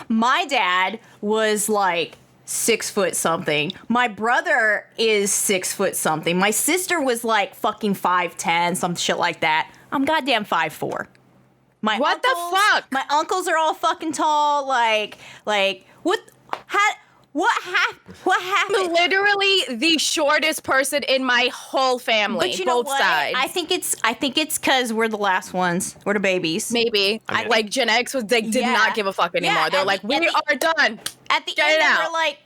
My dad was like 6 foot something. My brother is 6 foot something. My sister was like fucking 5'10", some shit like that. I'm goddamn 5'4". What the fuck? My uncles are all fucking tall. Like what? What happened? I'm literally the shortest person in my whole family. But you know both what? sides. I think it's because we're the last ones. We're the babies. Maybe. Like Gen X did not give a fuck anymore. Yeah, They're like, we are done. At the Get end, it out. we're like,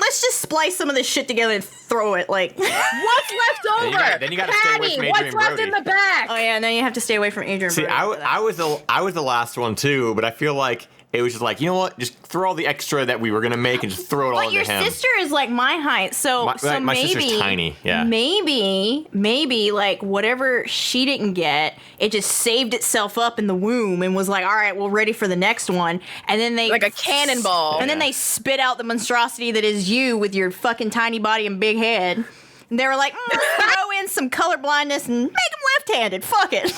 let's just splice some of this shit together and throw it. Like, What's left over? Then you gotta stay away from Adrian what's left Brody. in the back? oh yeah, and then you have to stay away from Adrian. See, Brody for that. I was the last one too, but I feel like it was just like, you know what? Just throw all the extra that we were gonna make and just throw it all But into your him. sister is like my height, so My maybe sister's tiny, yeah. Maybe like whatever she didn't get, it just saved itself up in the womb and was like, all right, we're ready for the next one. And then they Like a cannonball. and then they spit out the monstrosity that is you with your fucking tiny body and big head. And they were like, throw in some color blindness and make them left-handed. Fuck it.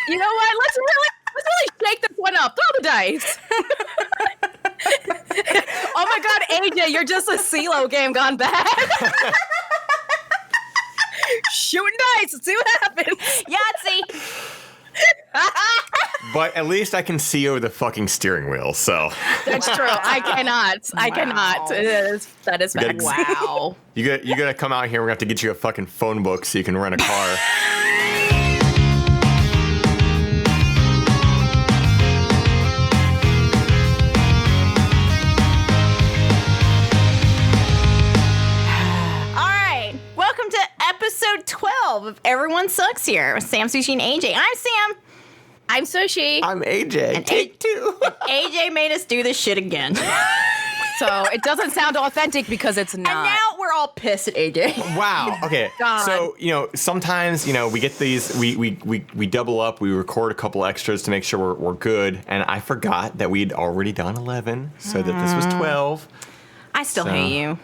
You know what? Let's really shake this one up. Throw the dice. Oh my God, AJ, you're just a CeeLo game gone bad. Shooting dice. Let's see what happens. Yahtzee. But at least I can see over the fucking steering wheel, so. That's true. I cannot. I cannot. That is fact. Wow. You gotta come out here. We're gonna have to get you a fucking phone book so you can rent a car. Welcome to episode 12 of Everyone Sucks Here with Sam, Sushie, and AJ. I'm Sam. I'm Sushie. I'm AJ. And Take two. AJ made us do this shit again. So it doesn't sound authentic because it's not. And now we're all pissed at AJ. Wow. Okay. God. So, sometimes, we get these, we double up, we record a couple extras to make sure we're good. And I forgot that we'd already done 11, so that this was 12. I still hate you.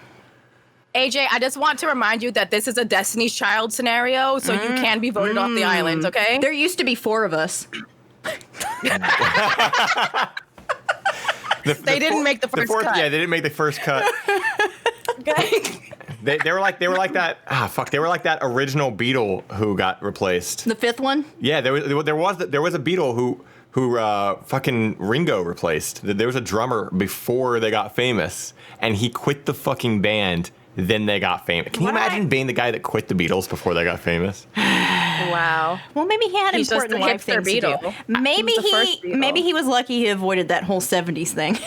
AJ, I just want to remind you that this is a Destiny's Child scenario, so you can be voted off the island, okay? There used to be 4 of us. They didn't make the first cut. Yeah, they didn't make the first cut. Okay. They were like that. They were like that original Beatle who got replaced. The 5th one? Yeah, there was a Beatle who fucking Ringo replaced. There was a drummer before they got famous, and he quit the fucking band. Then they got famous. Can you imagine being the guy that quit the Beatles before they got famous? Wow. Well, maybe he had He's important just a life things hipster to do. Beatle. Maybe he was lucky he avoided that whole 70s thing.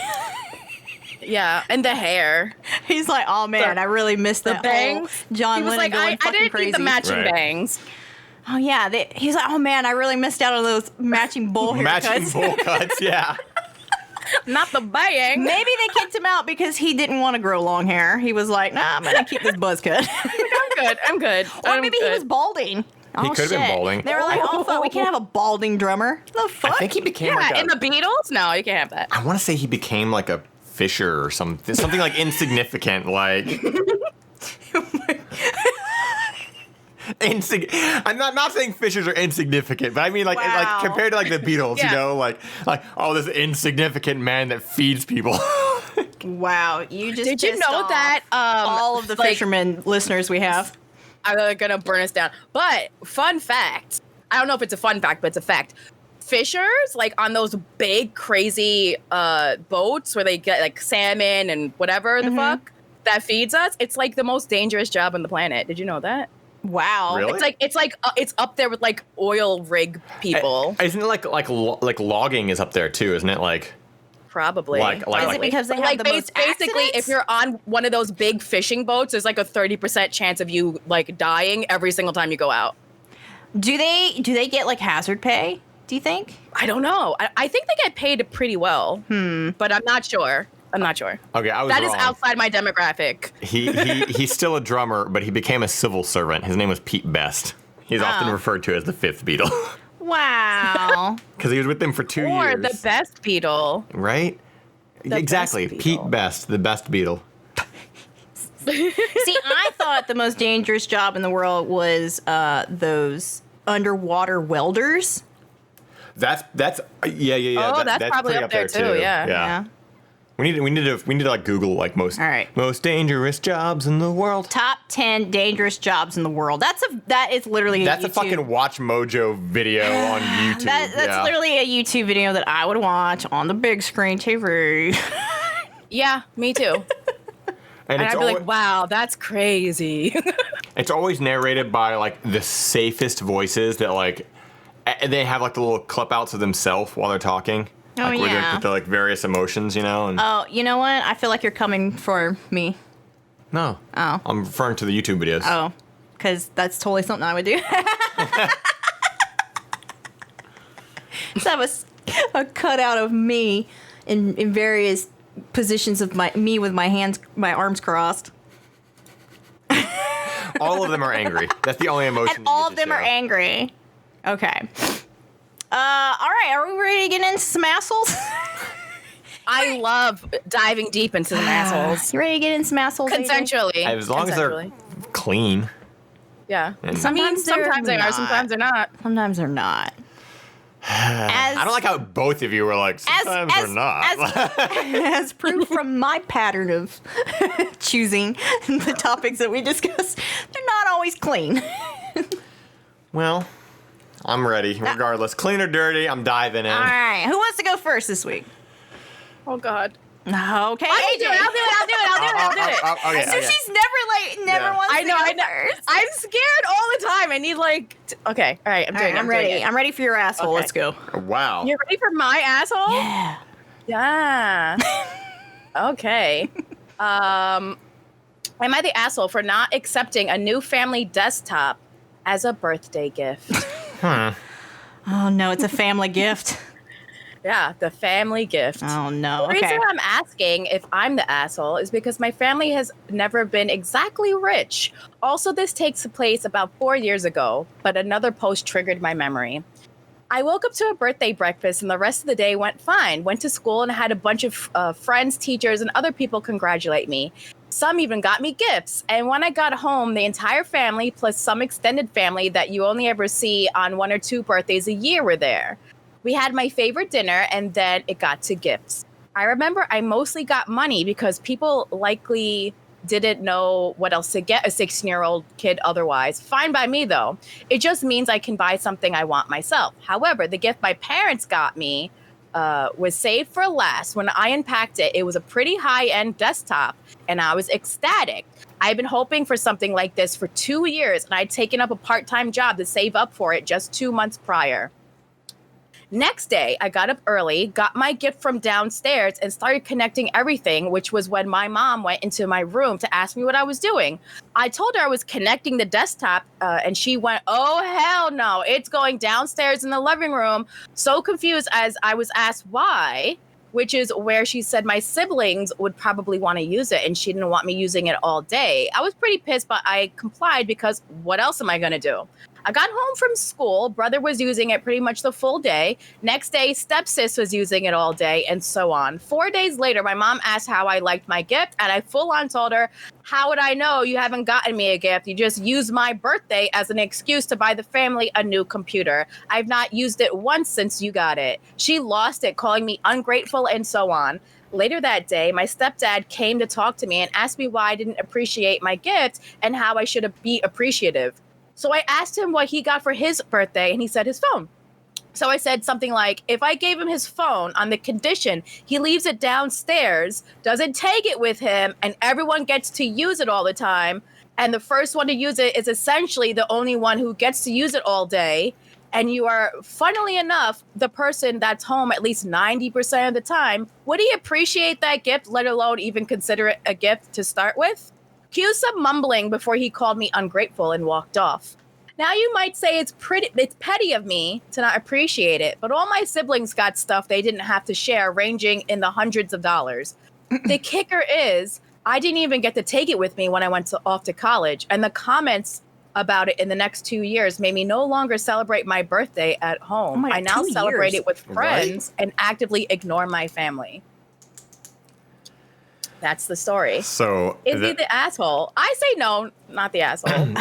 Yeah, and the hair. He's like, oh man, I really missed The that bangs. whole John He was Lennon like, going I fucking didn't crazy. need the matching Right. bangs. Oh yeah, he's like, oh man, I really missed out on those matching bowl haircuts. Matching bowl cuts, yeah. Not the bang. Maybe they kicked him out because he didn't want to grow long hair. He was like, nah, I'm gonna keep this buzz cut. I'm good. Or maybe he was balding. He could have been balding. They were like, oh fuck, we can't have a balding drummer. The fuck? I think he became Yeah, like in the Beatles? No, you can't have that. I want to say he became like a Fisher or something like insignificant, like. I'm not saying Fishers are insignificant, but I mean like compared to like the Beatles, Yeah. like this insignificant man that feeds people. Wow, you just Did you pissed know off that all of the fishermen listeners we have? I'm gonna burn us down. But fun fact, I don't know if it's a fun fact, but it's a fact. Fishers, like on those big crazy boats where they get like salmon and whatever the fuck that feeds us, it's like the most dangerous job on the planet. Did you know that? Wow. Really? It's up there with like oil rig people. Isn't it like logging is up there too? Isn't it like? Probably. Like- Is it because they have like the most basically, accidents? if you're on one of those big fishing boats, there's like a 30% chance of you like dying every single time you go out. Do they get like hazard pay? Do you think? I don't know. I think they get paid pretty well, but I'm not sure. Okay, I was That wrong. is outside my demographic. He's still a drummer, but he became a civil servant. His name was Pete Best. He's often referred to as the 5th Beatle Wow. because he was with them for 2 Or years. the best Beatle. Right? The Exactly. best Pete Beatle. Best, the best Beatle. See, I thought the most dangerous job in the world was those underwater welders. That's yeah. Oh, that's probably pretty up there too, yeah. We need to like Google like most All right. most dangerous jobs in the world. Top 10 dangerous jobs in the world. That is literally That's a a fucking Watch Mojo video on YouTube. That's literally a YouTube video that I would watch on the big screen TV. Yeah, me too. And And I'd be like, wow, that's crazy. it's always narrated by like the safest voices that like they have like the little clip outs of themselves while they're talking. Oh, like, where they yeah. put the like various emotions, you know. And Oh, you know what? I feel like you're coming for me. no, Oh. I'm referring to the YouTube videos. Oh, because that's totally something I would do. So that was a cutout of me in various positions of me with my arms crossed. All of them are angry. That's the only emotion. And all of them are angry. Okay. All right. Are we ready to get into some assholes? I love diving deep into the assholes. You ready to get into some assholes? AJ? Consensually. As long as they're clean. Yeah. And- Sometimes they are, not. sometimes they're not. Sometimes they're not. I don't like how both of you were like, sometimes they're not. As proof from my pattern of choosing the topics that we discuss, they're not always clean. Well, I'm ready. Regardless, clean or dirty, I'm diving in. All right. Who wants to go first this week? Oh, God. Okay. I'll do it. Okay, Sushi's never Yeah. wants I to know, go I know. first. I'm scared all the time. I need like, okay. All right, I'm All doing right, it. I'm doing ready. it. I'm ready for your asshole. Okay. Let's go. Wow. You're ready for my asshole? Yeah. Yeah. Okay. Am I the asshole for not accepting a new family desktop as a birthday gift? Oh no, it's a family gift. Yeah, the family gift. Oh no. The reason Okay. I'm asking if I'm the asshole is because my family has never been exactly rich. Also, this takes place about 4 years ago, but another post triggered my memory. I woke up to a birthday breakfast and the rest of the day went fine. Went to school and had a bunch of friends, teachers, and other people congratulate me. Some even got me gifts. And when I got home, the entire family, plus some extended family that you only ever see on 1 or 2 birthdays a year, were there. We had my favorite dinner, and then it got to gifts. I remember I mostly got money because people likely didn't know what else to get a 16-year-old kid otherwise. Fine by me, though. It just means I can buy something I want myself. However, the gift my parents got me was saved for last. When I unpacked it, it was a pretty high-end desktop, and I was ecstatic. I've been hoping for something like this for 2 years, and I'd taken up a part-time job to save up for it just 2 months prior. Next day, I got up early, got my gift from downstairs, and started connecting everything, which was when my mom went into my room to ask me what I was doing. I told her I was connecting the desktop, and she went, "Oh, hell no, it's going downstairs in the living room." So confused as I was asked why, which is where she said my siblings would probably want to use it, and she didn't want me using it all day. I was pretty pissed, but I complied because what else am I going to do? I got home from school. Brother was using it pretty much the full day. Next day, stepsis was using it all day, and so on. 4 days later, my mom asked how I liked my gift, and I full on told her, "How would I know? You haven't gotten me a gift. You just used my birthday as an excuse to buy the family a new computer. I've not used it once since you got it." She lost it, calling me ungrateful and so on. Later that day, my stepdad came to talk to me and asked me why I didn't appreciate my gift and how I should be appreciative. So I asked him what he got for his birthday, and he said his phone. So I said something like, if I gave him his phone on the condition he leaves it downstairs, doesn't take it with him, and everyone gets to use it all the time, and the first one to use it is essentially the only one who gets to use it all day, and you are, funnily enough, the person that's home at least 90% of the time, would he appreciate that gift, let alone even consider it a gift to start with? Cue some mumbling before he called me ungrateful and walked off. Now you might say it's petty of me to not appreciate it, but all my siblings got stuff they didn't have to share, ranging in the hundreds of dollars. The kicker is, I didn't even get to take it with me when I went off to college, and the comments about it in the next 2 years made me no longer celebrate my birthday at home. Oh my I now 2 celebrate years. it with friends and actively ignore my family. That's the story. So Is he the asshole? I say no, not the asshole.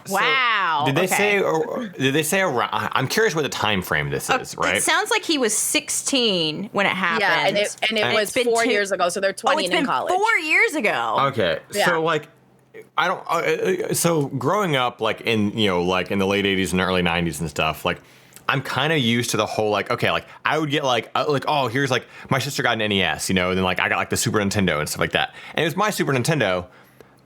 Wow. Did they okay. say? Or did they say around? I'm curious what the time frame this is. Right. It sounds like he was 16 when it happened. Yeah, and it was it's been 4 years ago, so they're 20 it's and in been college. 4 years ago. Okay. Yeah. So like, I don't. So growing up, like in like in the late '80s and early '90s and stuff, like. I'm kind of used to the whole like, okay, like I would get like oh, here's like my sister got an NES, and then like I got like the Super Nintendo and stuff like that. And it was my Super Nintendo,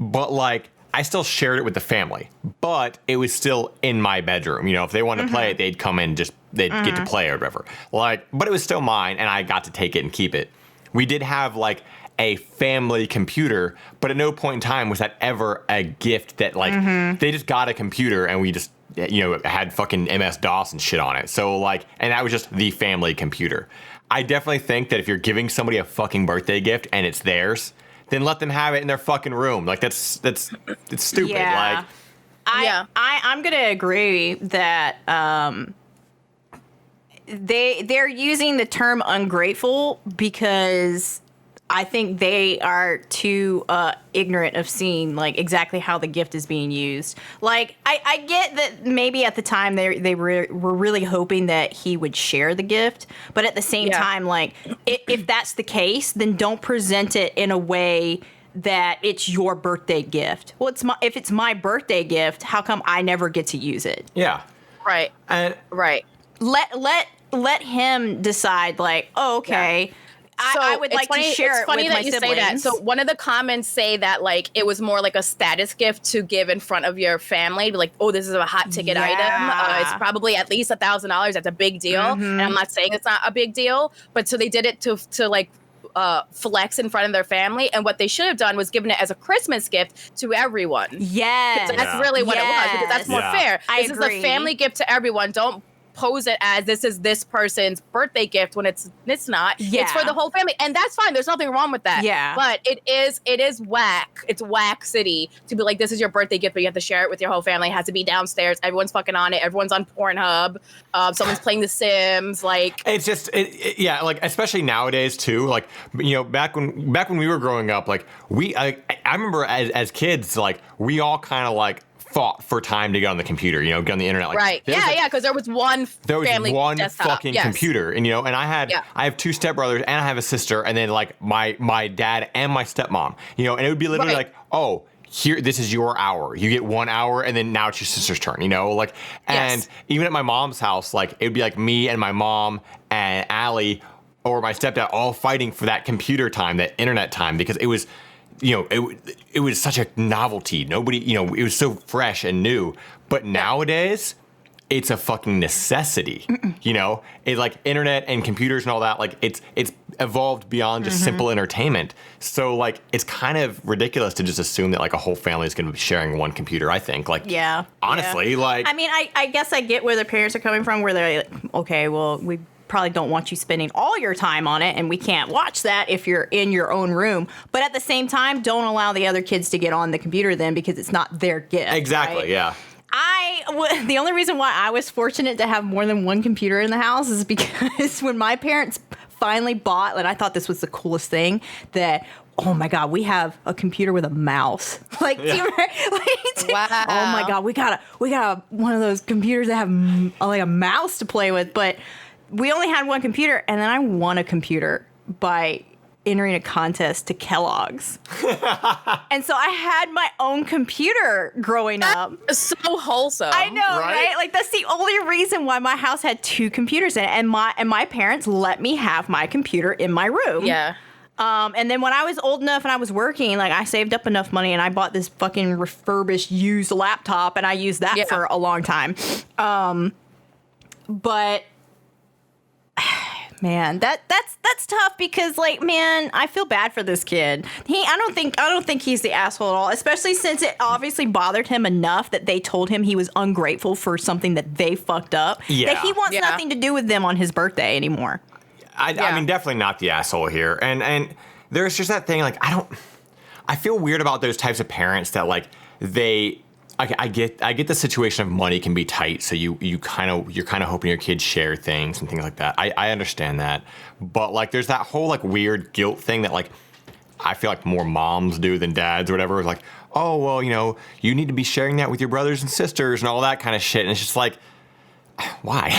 but like I still shared it with the family, but it was still in my bedroom. If they wanted to play it, they'd come in, they'd get to play or whatever. Like, but it was still mine, and I got to take it and keep it. We did have like a family computer, but at no point in time was that ever a gift that like they just got a computer and we just had fucking MS-DOS and shit on it. So like, and that was just the family computer. I definitely think that if you're giving somebody a fucking birthday gift and it's theirs, then let them have it in their fucking room. Like it's stupid. Yeah. Like, I'm gonna agree that they're using the term ungrateful because I think they are too ignorant of seeing like exactly how the gift is being used. Like I get that maybe at the time they were really hoping that he would share the gift, but at the same time, like if that's the case, then don't present it in a way that it's your birthday gift. Well, if it's my birthday gift, how come I never get to use it? yeah. Right. And Right. Let him decide. Like, oh, okay. Yeah. I would like to share it with my siblings. It's funny that you say that. So one of the comments say that like it was more like a status gift to give in front of your family. Be like, oh, this is a hot ticket item. It's probably at least $1,000. That's a big deal. And I'm not saying it's not a big deal, but so they did it to like flex in front of their family. And what they should have done was given it as a Christmas gift to everyone. Yes. That's really what it was, because that's more fair. I This agree. is the family gift to everyone. Don't pose it as this is this person's birthday gift when it's not. Yeah. It's for the whole family, and that's fine. There's nothing wrong with that. Yeah. But it is whack. It's whack city to be like, this is your birthday gift, but you have to share it with your whole family. It has to be downstairs. Everyone's fucking on it. Everyone's on Pornhub. Someone's playing The Sims. Like, it's just yeah, like especially nowadays too. Like back when we were growing up, like I remember as kids, like we all kind of like fought for time to get on the computer, get on the internet. Like, right. Yeah, because there was one family desktop. Fucking computer. And, I have two stepbrothers and I have a sister and then like my dad and my stepmom, and it would be literally like, oh, here, this is your hour. You get 1 hour and then now it's your sister's turn, like, and even at my mom's house, like it would be like me and my mom and Allie or my stepdad all fighting for that computer time, that internet time, because it was, it was such a novelty. Nobody, it was so fresh and new. But nowadays, it's a fucking necessity. It's like internet and computers and all that. Like it's evolved beyond just simple entertainment. So like it's kind of ridiculous to just assume that like a whole family is going to be sharing one computer. I think honestly, like I mean, I guess I get where the parents are coming from. Where they're like, okay, well we probably don't want you spending all your time on it, and we can't watch that if you're in your own room. But at the same time, don't allow the other kids to get on the computer then, because it's not their gift. Exactly, right? yeah. The only reason why I was fortunate to have more than one computer in the house is because when my parents finally bought, and I thought this was the coolest thing, that oh my God, we have a computer with a mouse. Like, do you remember? Wow. Oh my God, we got one of those computers that have like a mouse to play with. But we only had one computer, and then I won a computer by entering a contest to Kellogg's. And so I had my own computer growing up. so wholesome. I know, right? Like that's the only reason why my house had two computers in it, and my parents let me have my computer in my room. Yeah. And then when I was old enough and I was working, like I saved up enough money and I bought this fucking refurbished used laptop, and I used that for a long time. But man, that's tough, because like, man, I feel bad for this kid. I don't think he's the asshole at all, especially since it obviously bothered him enough that they told him he was ungrateful for something that they fucked up. Yeah. That he wants nothing to do with them on his birthday anymore. I mean, definitely not the asshole here. And there's just that thing, like, I feel weird about those types of parents that, like, I get the situation of money can be tight, so you're kind of hoping your kids share things and things like that. I understand that. But, like, there's that whole, like, weird guilt thing that, like, I feel like more moms do than dads or whatever. It's like, oh, well, you need to be sharing that with your brothers and sisters and all that kind of shit. And it's just like, why?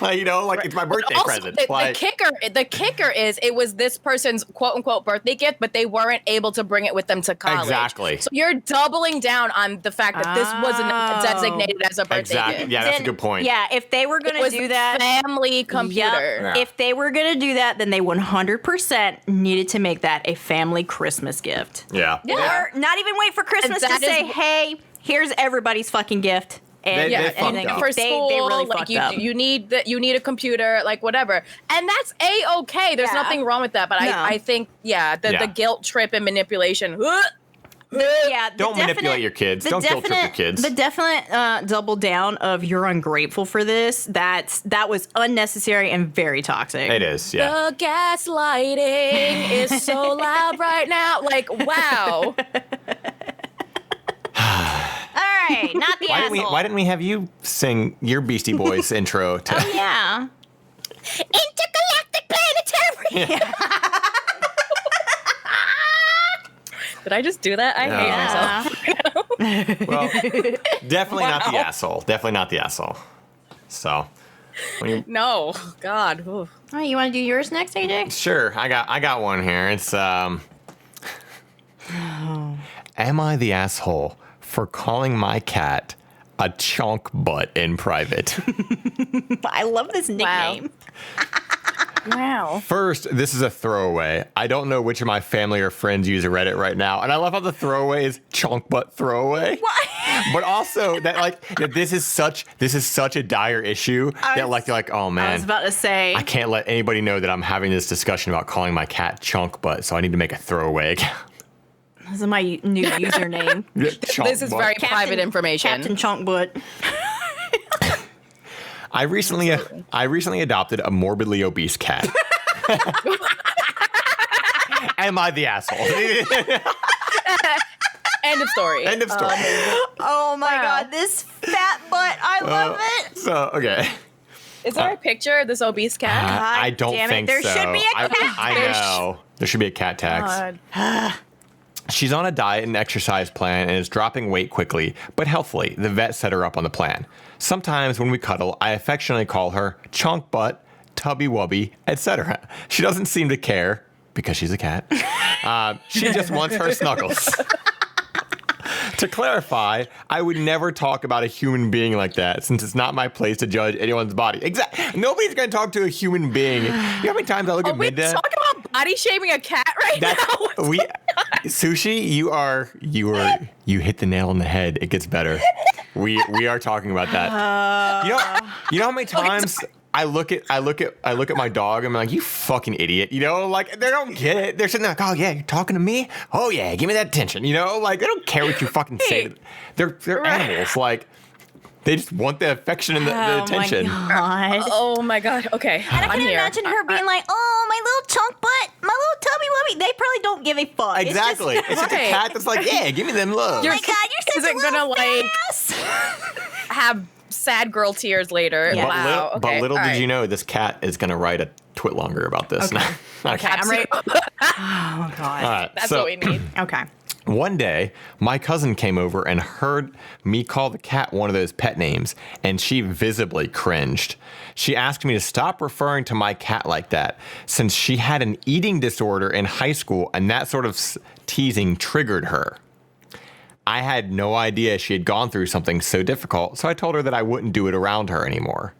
It's my birthday present. The kicker is it was this person's quote unquote birthday gift, but they weren't able to bring it with them to college. Exactly. So you're doubling down on the fact that this wasn't designated as a birthday gift. Yeah, that's a good point. Yeah, if they were going to do that, family computer. Yeah. If they were going to do that, then they 100% needed to make that a family Christmas gift. Yeah. Or not even wait for Christmas to say, hey, here's everybody's fucking gift. And They fucked up. For school, they really like fucked up. you need a computer, like whatever, and that's a-okay. There's nothing wrong with that. But No. I think the guilt trip and manipulation. Don't manipulate your kids. Don't guilt trip your kids. The definite double down of you're ungrateful for this. That was unnecessary and very toxic. It is, yeah. The gaslighting is so loud right now. Like, wow. All right, not the asshole. Why didn't we have you sing your Beastie Boys intro to? Oh yeah. Intergalactic planetary. Did I just do that? I hate myself. Well, definitely not the asshole. Definitely not the asshole. So, No, God. Ooh. All right, you want to do yours next, AJ? sure, I got one here. It's Am I the asshole for calling my cat a chonk butt in private? I love this nickname. Wow. First, this is a throwaway. I don't know which of my family or friends use Reddit right now, and I love how the throwaway is chonk butt throwaway. What? But also that this is such a dire issue that you're like, oh man. I was about to say. I can't let anybody know that I'm having this discussion about calling my cat chunk butt, so I need to make a throwaway account. This is my new username. This is very private information. Captain Chunkbutt. I recently adopted a morbidly obese cat. Am I the asshole? End of story. End of story. Oh my God, this fat butt. I love it. So, okay. Is there a picture of this obese cat? I don't damn it, think there so. should be a cat. I know. There should be a cat tax. God. She's on a diet and exercise plan and is dropping weight quickly, but healthfully. The vet set her up on the plan. Sometimes when we cuddle, I affectionately call her chonk butt, tubby wubby, etc. She doesn't seem to care because she's a cat. She just wants her snuggles. To clarify, I would never talk about a human being like that since it's not my place to judge anyone's body. Exactly. Nobody's going to talk to a human being. You know how many times I look at We Minda? talking about body shaming a cat right now. Sushi, you hit the nail on the head. It gets better. We are talking about that. You know how many times I look at my dog and I'm like, you fucking idiot. They don't get it. They're sitting there like, oh yeah, you're talking to me? Oh yeah, give me that attention. They don't care what you fucking say. They're animals. They just want the affection and the attention. Oh my God. Okay. And I can imagine her being like, oh, my little chunk butt, my little tubby wubby. They probably don't give a fuck. Exactly. It's just a cat that's like, yeah, give me them love. Oh my God, you're such a little ass. Have sad girl tears later. Yeah. Wow. But little did you know, this cat is going to write a twit longer about this. Okay. Okay. I'm ready. Oh God. All right. That's what we need. Okay. One day, my cousin came over and heard me call the cat one of those pet names, and she visibly cringed. She asked me to stop referring to my cat like that, since she had an eating disorder in high school, and that sort of teasing triggered her. I had no idea she had gone through something so difficult, so I told her that I wouldn't do it around her anymore.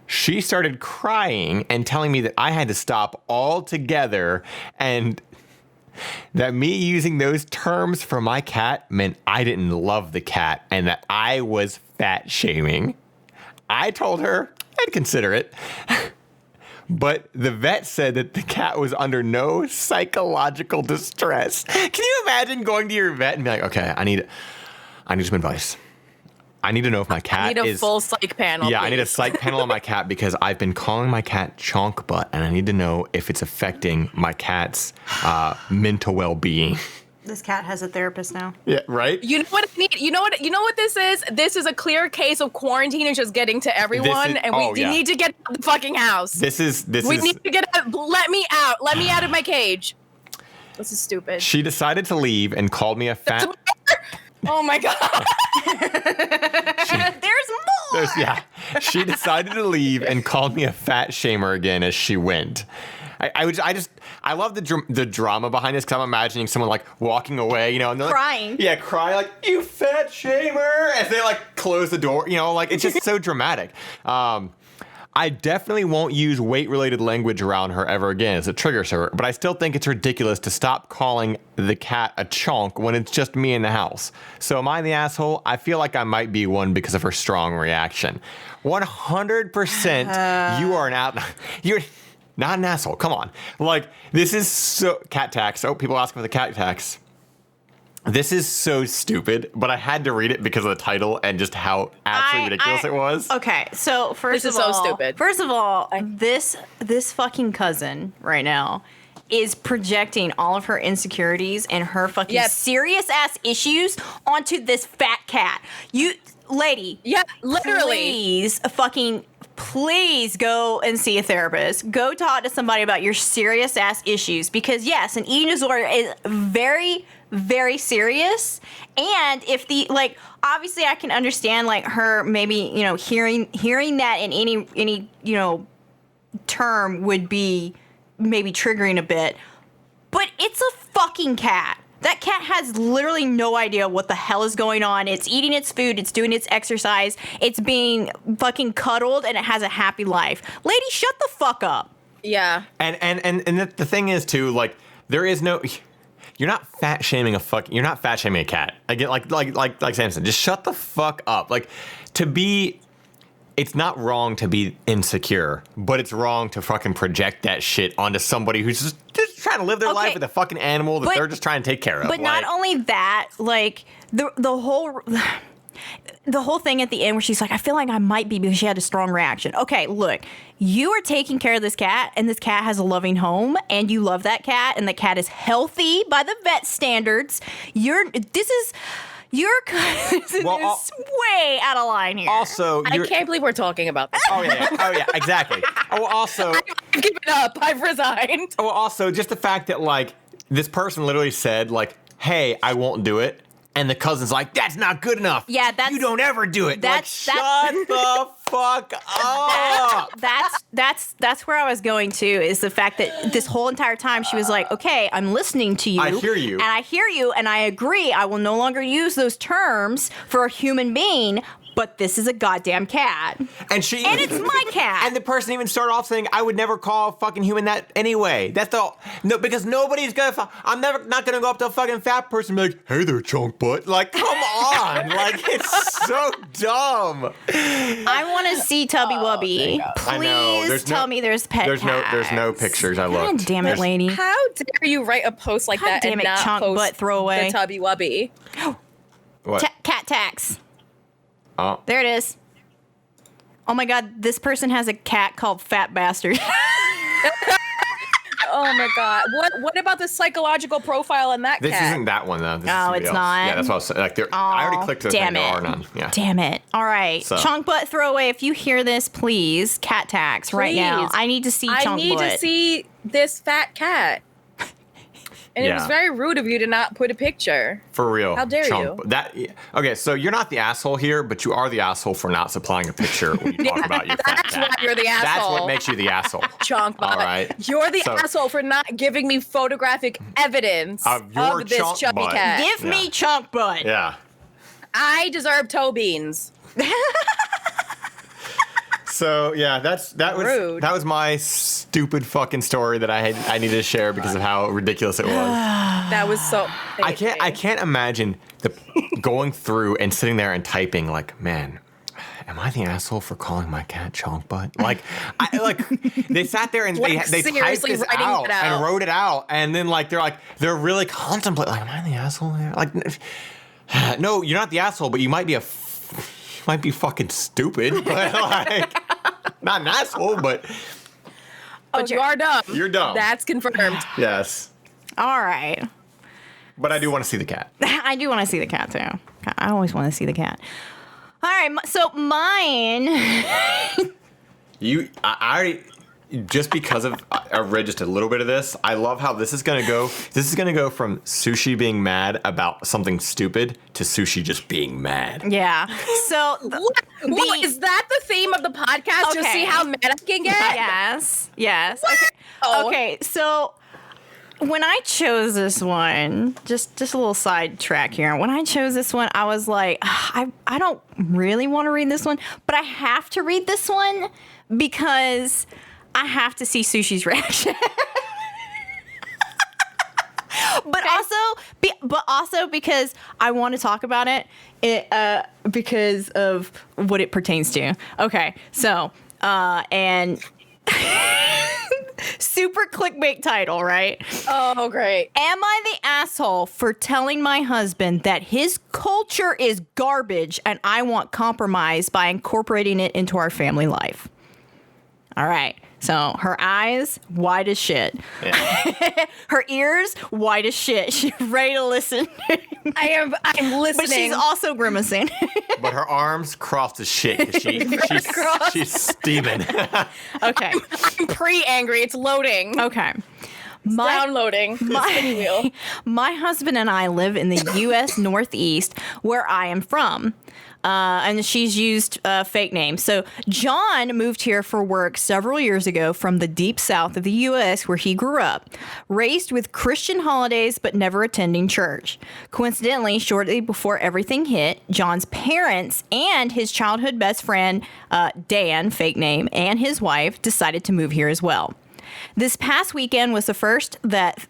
She started crying and telling me that I had to stop altogether, and that me using those terms for my cat meant I didn't love the cat and that I was fat shaming. I told her I'd consider it. But the vet said that the cat was under no psychological distress. Can you imagine going to your vet and be like, okay, I need some advice. I need to know if my cat I need a full psych panel. Yeah, please. I need a psych panel on my cat because I've been calling my cat chonk butt, and I need to know if it's affecting my cat's mental well-being. This cat has a therapist now. Yeah, right? You know what I need? You know what this is? This is a clear case of quarantine is just getting to everyone, and we need to get out of the fucking house. This is We need to get out. Let me out. Let me out of my cage. This is stupid. She decided to leave and called me a fat. Oh my god. There's more. Yeah. She decided to leave and called me a fat shamer again as she went. I love the drama behind this because I'm imagining someone like walking away, and they're Crying. Like, yeah, crying like, you fat shamer, as they like close the door, like it's just so dramatic. I definitely won't use weight-related language around her ever again as it triggers her, but I still think it's ridiculous to stop calling the cat a chonk when it's just me in the house. So am I the asshole? I feel like I might be one because of her strong reaction. 100% you are you're not an asshole. Come on. Like, this is so... Cat tax. Oh, people asking for the cat tax. This is so stupid, but I had to read it because of the title and just how absolutely ridiculous it was. Okay, so This is so stupid. First of all, this fucking cousin right now is projecting all of her insecurities and her fucking serious ass issues onto this fat cat. You, lady. Yeah, literally. Please go and see a therapist. Go talk to somebody about your serious ass issues because yes, an eating disorder is very, very serious. And if obviously I can understand like her maybe, hearing that in any, term would be maybe triggering a bit, but it's a fucking cat. That cat has literally no idea what the hell is going on. It's eating its food. It's doing its exercise. It's being fucking cuddled, and it has a happy life. Lady, shut the fuck up. Yeah. And the thing is too, like, there is no. You're not fat shaming You're not fat shaming a cat. Again, like Samson, just shut the fuck up. Like, it's not wrong to be insecure, but it's wrong to fucking project that shit onto somebody who's just trying to live their life with a fucking animal that they're just trying to take care of. But not only that, like the whole thing at the end where she's like, I feel like I might be because she had a strong reaction. Okay, look, you are taking care of this cat and this cat has a loving home and you love that cat and the cat is healthy by the vet standards. This is way out of line here. Also, I can't believe we're talking about this. Oh yeah, exactly. Oh, also, I've given up. I've resigned. Oh, also, just the fact that like this person literally said like, "Hey, I won't do it," and the cousin's like, "That's not good enough. Yeah, you don't ever do it." Shut the fuck up. That's where I was going to, is the fact that this whole entire time she was like, okay, I'm listening to you. I hear you. And I hear you, and I agree. I will no longer use those terms for a human being, but this is a goddamn cat. And it's my cat. And the person even started off saying, I would never call a fucking human that anyway. Because nobody's gonna, not gonna go up to a fucking fat person and be like, hey there, chunk butt. Like, come on. Like, it's so dumb. I want to see Tubby Wubby. Please tell me there's pet cats. There's no pictures. I looked. God damn it, lady. How dare you write a post like that and not chunk post butt throwaway. the Tubby Wubby? What? Cat tax. Oh. There it is. Oh my god, this person has a cat called Fat Bastard. Oh my god. What about the psychological profile in that This cat? isn't that one though. This is Oh, somebody it's else. not? Yeah, that's what I was saying. Like, I already clicked the thing. There are none. Yeah. Damn it. All right. So. Chunk butt throwaway. If you hear this, please, cat tax right now. Please. I need to see I chunk need butt. to see this fat cat. And it was very rude of you to not put a picture. For real. How dare you? Okay, so you're not the asshole here, but you are the asshole for not supplying a picture when you talk about your fat That's cat. why you're the asshole. That's what makes you the asshole. Chunk butt. All right. You're the asshole for not giving me photographic evidence of your this chunk chubby butt. cat. Give me chunk butt. Yeah. I deserve toe beans. So yeah, that was my stupid fucking story that I needed to share because of how ridiculous it was. That was so. I can't imagine going through and sitting there and typing like, man, am I the asshole for calling my cat chonk butt? Like, they sat there and they typed this out and wrote it out, and then they're really contemplating. Like, am I the asshole here? Like, no, you're not the asshole, but you might be fucking stupid. But like, not an asshole, but you are dumb. You're dumb. That's confirmed. Yes. All right. But I do want to see the cat. I do want to see the cat too. I always want to see the cat. All right. So mine. just because of I read just a little bit of this, I love how this is gonna go. This is gonna go from Sushie being mad about something stupid to Sushie just being mad. Yeah. So What, is that the theme of the podcast? Just see how mad I can get? Yes. What? Okay. Oh. Okay. So when I chose this one, just a little sidetrack here. When I chose this one, I was like, I don't really want to read this one, but I have to read this one because I have to see Sushie's reaction. But also because I want to talk about it because of what it pertains to. Okay, so and super clickbait title, right? Oh, great. Am I the asshole for telling my husband that his culture is garbage and I want compromise by incorporating it into our family life? All right. So her eyes, wide as shit. Yeah. Her ears, wide as shit. She's ready to listen. I'm listening. But she's also grimacing. But her arms crossed as shit because she's steaming. Okay. I'm pre-angry. It's loading. Okay. Downloading. Spinning wheel. My husband and I live in the U.S. Northeast, where I am from. And she's used a fake name. So John moved here for work several years ago from the deep south of the U.S. where he grew up, raised with Christian holidays but never attending church. Coincidentally, shortly before everything hit, John's parents and his childhood best friend, Dan, fake name, and his wife decided to move here as well. This past weekend was the first that,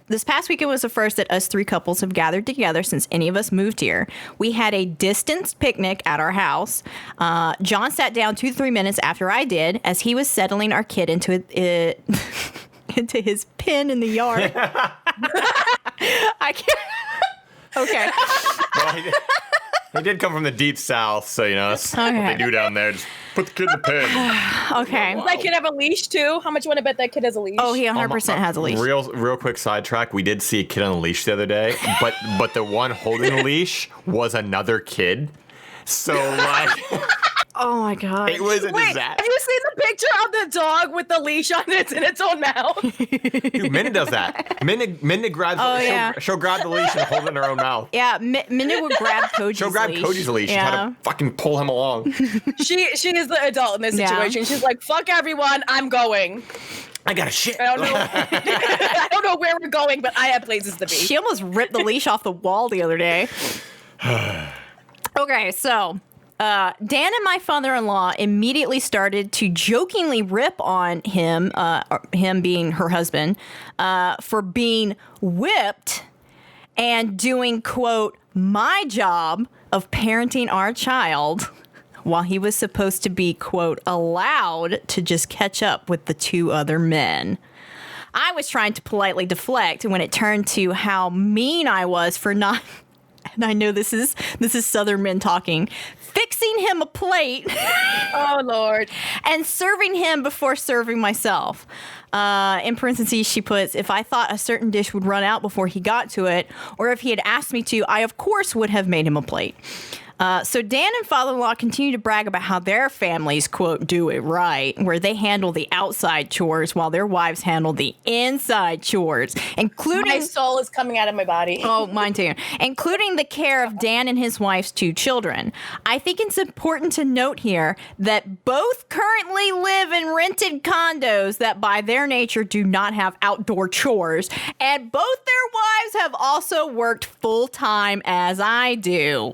This past weekend was the first that us three couples have gathered together since any of us moved here. We had a distanced picnic at our house. John sat down 2 to 3 minutes after I did as he was settling our kid into into his pen in the yard. I can't. Okay. Well, he did come from the deep south, so that's what they do down there. Just put the kid in the pen. Okay. Does that kid have a leash too? How much you want to bet that kid has a leash? Oh, he 100% has a leash. Real quick sidetrack. We did see a kid on a leash the other day, but the one holding the leash was another kid. So Oh my god. it was a Wait, disaster. have you seen the picture of the dog with the leash on it in its own mouth? Dude, Minna does that. Minna grabs. She'll grab the leash and hold it in her own mouth. Yeah, Minna would grab Cody's leash. She'll grab Cody's leash and try to fucking pull him along. She is the adult in this situation. She's like, fuck everyone, I'm going. I got a shit. I don't know. I don't know where we're going, but I have places to be. She almost ripped the leash off the wall the other day. Okay, so Dan and my father-in-law immediately started to jokingly rip on him, him being her husband, for being whipped and doing, quote, my job of parenting our child while he was supposed to be, quote, allowed to just catch up with the 2 other men. I was trying to politely deflect when it turned to how mean I was for not... And I know this is Southern men talking. Fixing him a plate. Oh, Lord. And serving him before serving myself. In parentheses, she puts, if I thought a certain dish would run out before he got to it, or if he had asked me to, I of course would have made him a plate. So Dan and father-in-law continue to brag about how their families, quote, do it right, where they handle the outside chores while their wives handle the inside chores, including... My soul is coming out of my body. Oh, mine too. Including the care of Dan and his wife's 2 children. I think it's important to note here that both currently live in rented condos that by their nature do not have outdoor chores, and both their wives have also worked full-time as I do.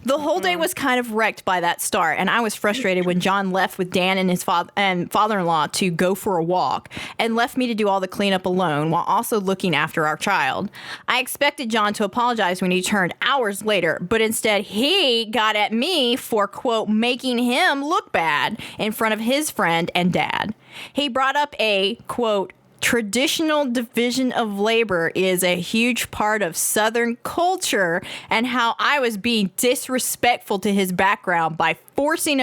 The whole day was kind of wrecked by that start, and I was frustrated when John left with Dan and his father-in-law to go for a walk and left me to do all the cleanup alone while also looking after our child. I expected John to apologize when he returned hours later, but instead he got at me for, quote, making him look bad in front of his friend and dad. He brought up a, quote, traditional division of labor is a huge part of Southern culture and how I was being disrespectful to his background by forcing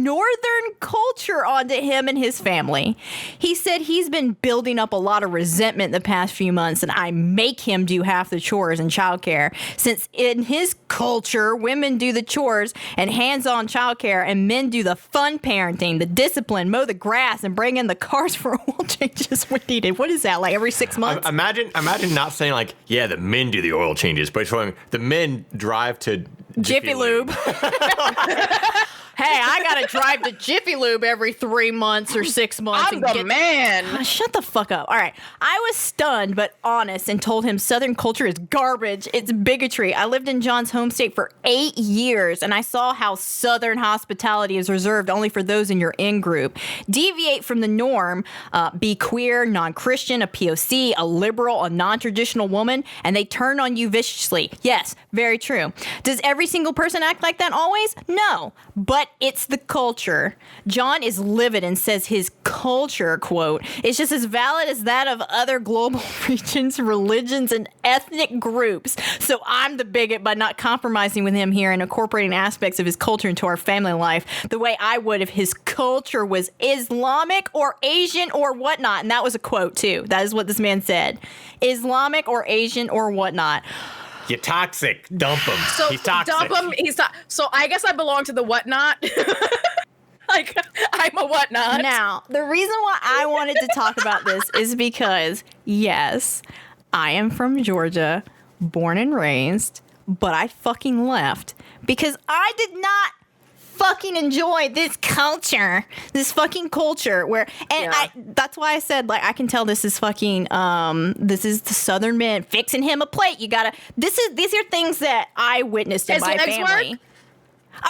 Northern culture onto him and his family. He said he's been building up a lot of resentment the past few months, and I make him do half the chores and childcare. Since in his culture, women do the chores and hands-on childcare, and men do the fun parenting, the discipline, mow the grass, and bring in the cars for oil changes when needed. What is that, like every 6 months? Imagine not saying like, yeah, the men do the oil changes, but showing the men drive to Jiffy Lube. Hey, I gotta drive to Jiffy Lube every 3 months or 6 months. I'm the man. Shut the fuck up. All right. I was stunned but honest and told him Southern culture is garbage. It's bigotry. I lived in John's home state for 8 years, and I saw how Southern hospitality is reserved only for those in your in-group. Deviate from the norm. Be queer, non-Christian, a POC, a liberal, a non-traditional woman, and they turn on you viciously. Yes, very true. Does every single person act like that always? No. But it's the culture. John is livid and says his culture, quote, is just as valid as that of other global regions, religions, and ethnic groups. So I'm the bigot by not compromising with him here and incorporating aspects of his culture into our family life the way I would if his culture was Islamic or Asian or whatnot. And that was a quote, too. That is what this man said. Islamic or Asian or whatnot. You're toxic. Dump him. So He's toxic. dump him. So I guess I belong to the whatnot. Like, I'm a whatnot. Now, the reason why I wanted to talk about this is because, yes, I am from Georgia, born and raised, but I fucking left because I did not fucking enjoy this culture, this fucking culture where, and Yeah. that's why I said, like, I can tell this is fucking, this is the Southern men fixing him a plate. These are things that I witnessed in His my legs family. work?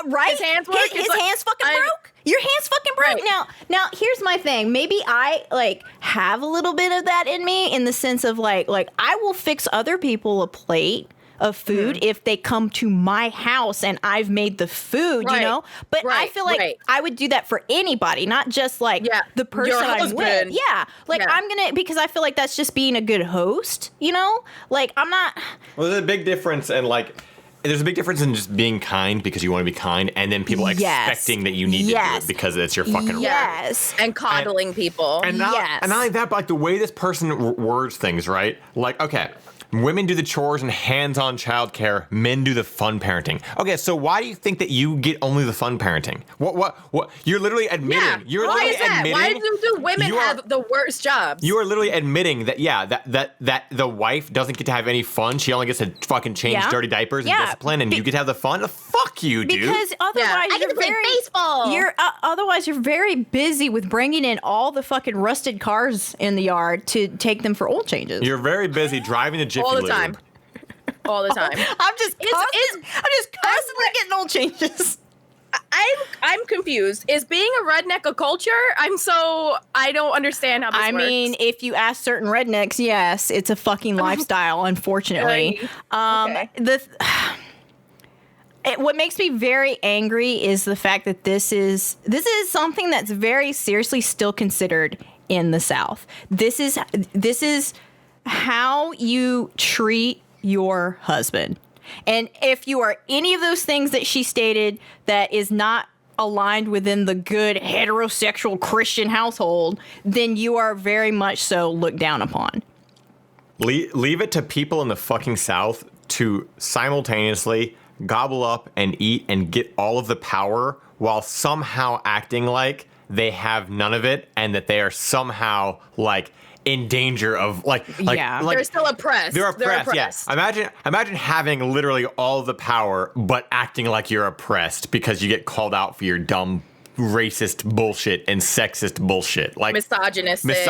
Right? His hands work? His It's like- hands fucking broke. Your hands fucking broke. Right. Now here's my thing. Maybe I like have a little bit of that in me in the sense of like I will fix other people a plate of food if they come to my house and I've made the food, you know? But I feel like I would do that for anybody, not just like the person Your I'm with. husband. Yeah. Like I'm going to, because I feel like that's just being a good host, you know? Like I'm not. Well, there's a big difference and like, there's a big difference in just being kind because you want to be kind and then people expecting that you need to do it because it's your fucking work. And coddling people. And not only that, but like the way this person words things, right? Like, okay, women do the chores and hands-on childcare. Men do the fun parenting. Okay, so why do you think that you get only the fun parenting? What? You're literally admitting. Yeah. You're Why literally is that? admitting. Why do women have the worst jobs? You are literally admitting that, that the wife doesn't get to have any fun. She only gets to fucking change dirty diapers and discipline, and you get to have the fun. Fuck you, dude. Because otherwise, I get to play baseball. Otherwise, you're very busy with bringing in all the fucking rusted cars in the yard to take them for oil changes. You're very busy driving to Jiffy all the Lube. time. All the time. I'm just constantly getting old changes. I'm confused. Is being a redneck a culture? I don't understand how this works. I mean, if you ask certain rednecks, yes, it's a fucking lifestyle, unfortunately. What makes me very angry is the fact that this is something that's very seriously still considered in the South. This is how you treat your husband. And if you are any of those things that she stated that is not aligned within the good heterosexual Christian household, then you are very much so looked down upon. Leave it to people in the fucking South to simultaneously gobble up and eat and get all of the power while somehow acting like they have none of it and that they are somehow like in danger of like they're still oppressed. They're oppressed. Yes. Imagine having literally all the power but acting like you're oppressed because you get called out for your dumb racist bullshit and sexist bullshit. Like misogynistic.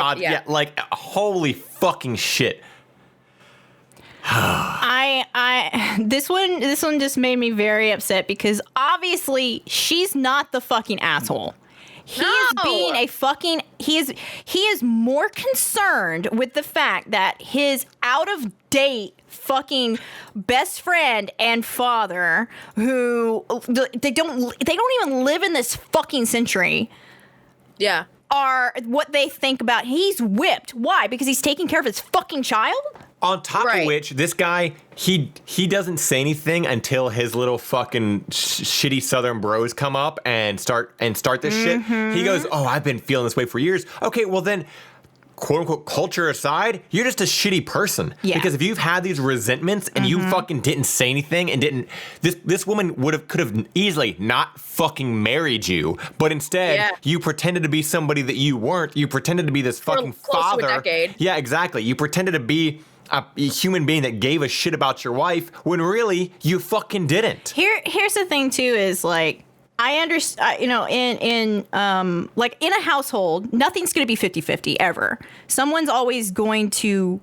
Like holy fucking shit. This one just made me very upset because obviously she's not the fucking asshole. He is more concerned with the fact that his out of date fucking best friend and father, who they don't even live in this fucking century. Yeah. are what they think about. He's whipped. Why? Because he's taking care of his fucking child? On top of which, this guy, he doesn't say anything until his little fucking shitty Southern bros come up and start this shit. He goes, "Oh, I've been feeling this way for years." Okay, well then, quote unquote, culture aside, you're just a shitty person. Yeah. Because if you've had these resentments and you fucking didn't say anything and didn't, this woman could have easily not fucking married you, but instead you pretended to be somebody that you weren't. You pretended to be this fucking father. To a decade. Yeah, exactly. You pretended to be a human being that gave a shit about your wife when really you fucking didn't. Here's the thing too is like, I understand, in like in a household, nothing's going to be 50-50 ever. Someone's always going to